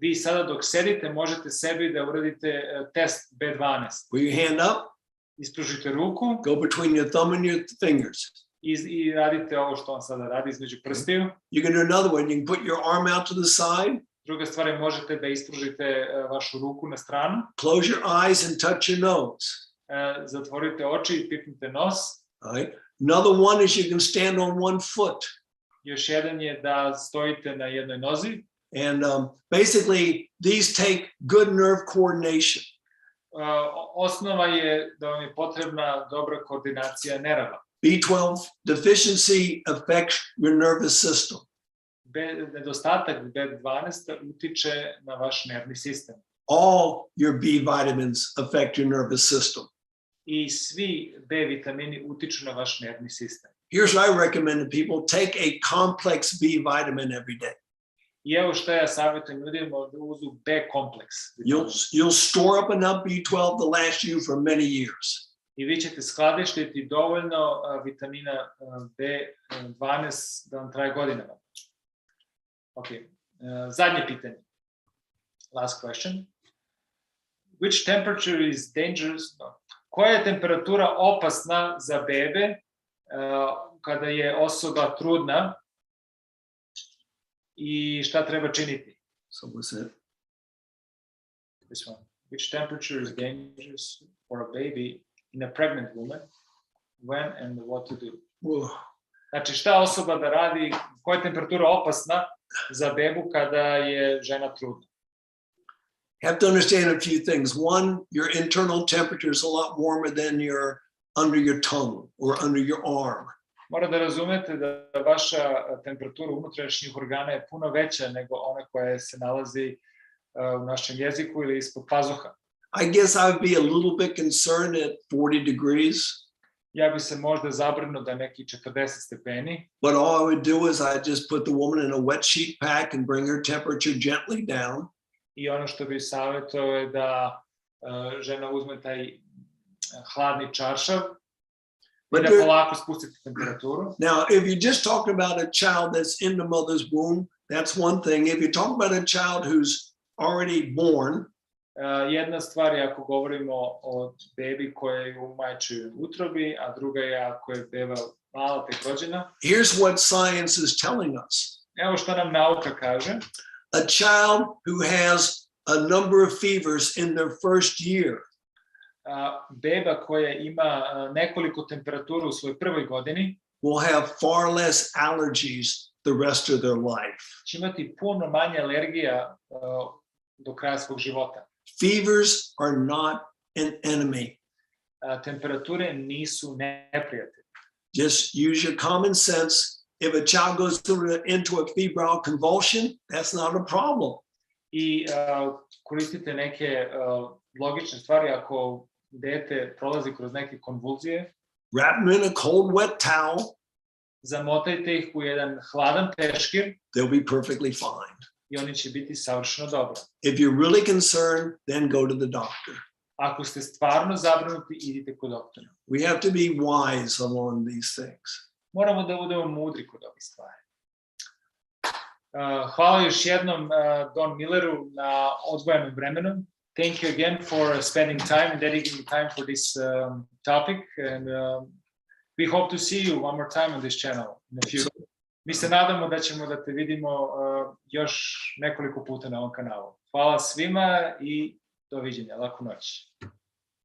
Vi sada dok sedite možete sebi da uradite test B12. Put your hand up, Ispružite ruku go between your thumb and your fingers. i radite ovo što on sada radi između prstiju. You can do another one. You can put your arm out to the side. Druga stvar je možete da ispružite vašu ruku na stranu. Close your eyes and touch your nose. Zatvorite oči i pipnite nos. All right. Another one is you can stand on one foot. Još jedan je da stojite na jednoj nozi. And basically, these take good nerve coordination. Osnova je da vam je potrebna dobra koordinacija nerava. B12 deficiency affects your nervous system. Nedostatak B12 utiče na vaš nervni sistem. All your B vitamins affect your nervous system. I svi B vitamini utiču na vaš nervni sistem. Here's what I recommend to people. Take a complex B vitamin every day. I evo što ja savjetujem ljudima da uzu B kompleks. You'll store up enough B12 to last you for many years. I vi ćete skladištiti dovoljno vitamina B12 da vam traje godinama. Ok, zadnje pitanje. Last question. Which temperature is dangerous? No. Koja je temperatura opasna za bebe kada je osoba trudna i šta treba činiti? So what's that? This one. Which temperature is dangerous for a baby in a pregnant woman? When and what to do? Whoa. Znači šta osoba da radi, koja je temperatura opasna za bebu kada je žena trudna? Have to understand a few things. One, your internal temperature is a lot warmer than your under your tongue or under your arm. Mora da razumete da vaša temperatura unutrašnjih organa je puno veća nego ona koja se nalazi u našem jeziku ili ispod pazuha. I guess I would be a little bit concerned at 40 degrees. Ja bi se možda zabrinuo da neki 40 stepeni. But all I would do is I just put the woman in a wet sheet pack and bring her temperature gently down. I ono što bih savjetovao je da žena uzme taj hladni čaršav i da polako spustite temperaturu. Now, if you're just talking about a child that's in the mother's womb, that's one thing. If you're talking about a child who's already born, jedna stvar je ako govorimo o bebi koja je u majčinoj utrobi, a druga je ako je beba mala tek rođena. Here's what science is telling us. Evo što nam nauka kaže. A child who has a number of fevers in their first year. Beba koja ima nekoliko temperatura u svojoj prvoj godini will have far less allergies the rest of their life. Će imati puno manje alergija do kraja svog života. Fevers are not an enemy. Temperature nisu neprijatelji. Just use your common sense. If a child goes into a febrile convulsion, that's not a problem. I koristite neke logične stvari ako dete prolazi kroz neke konvulzije. Wrap them in a cold, wet towel. Zamotajte ih u jedan hladan peškir. They'll be perfectly fine. I oni će biti savršeno dobro. If you're really concerned, then go to the doctor. Ako ste stvarno zabrinuti, idite kod doktora. We have to be wise along these things. Moramo da budemo mudri kod ovih stvari. Hvala još jednom Don Mileru na odvojenom vremenu. Thank you again for spending time and dedicating time for this topic. And we hope to see you one more time on this channel in the future. Mi se nadamo da ćemo da te vidimo još nekoliko puta na ovom kanalu. Hvala svima i doviđenja. Laku noć.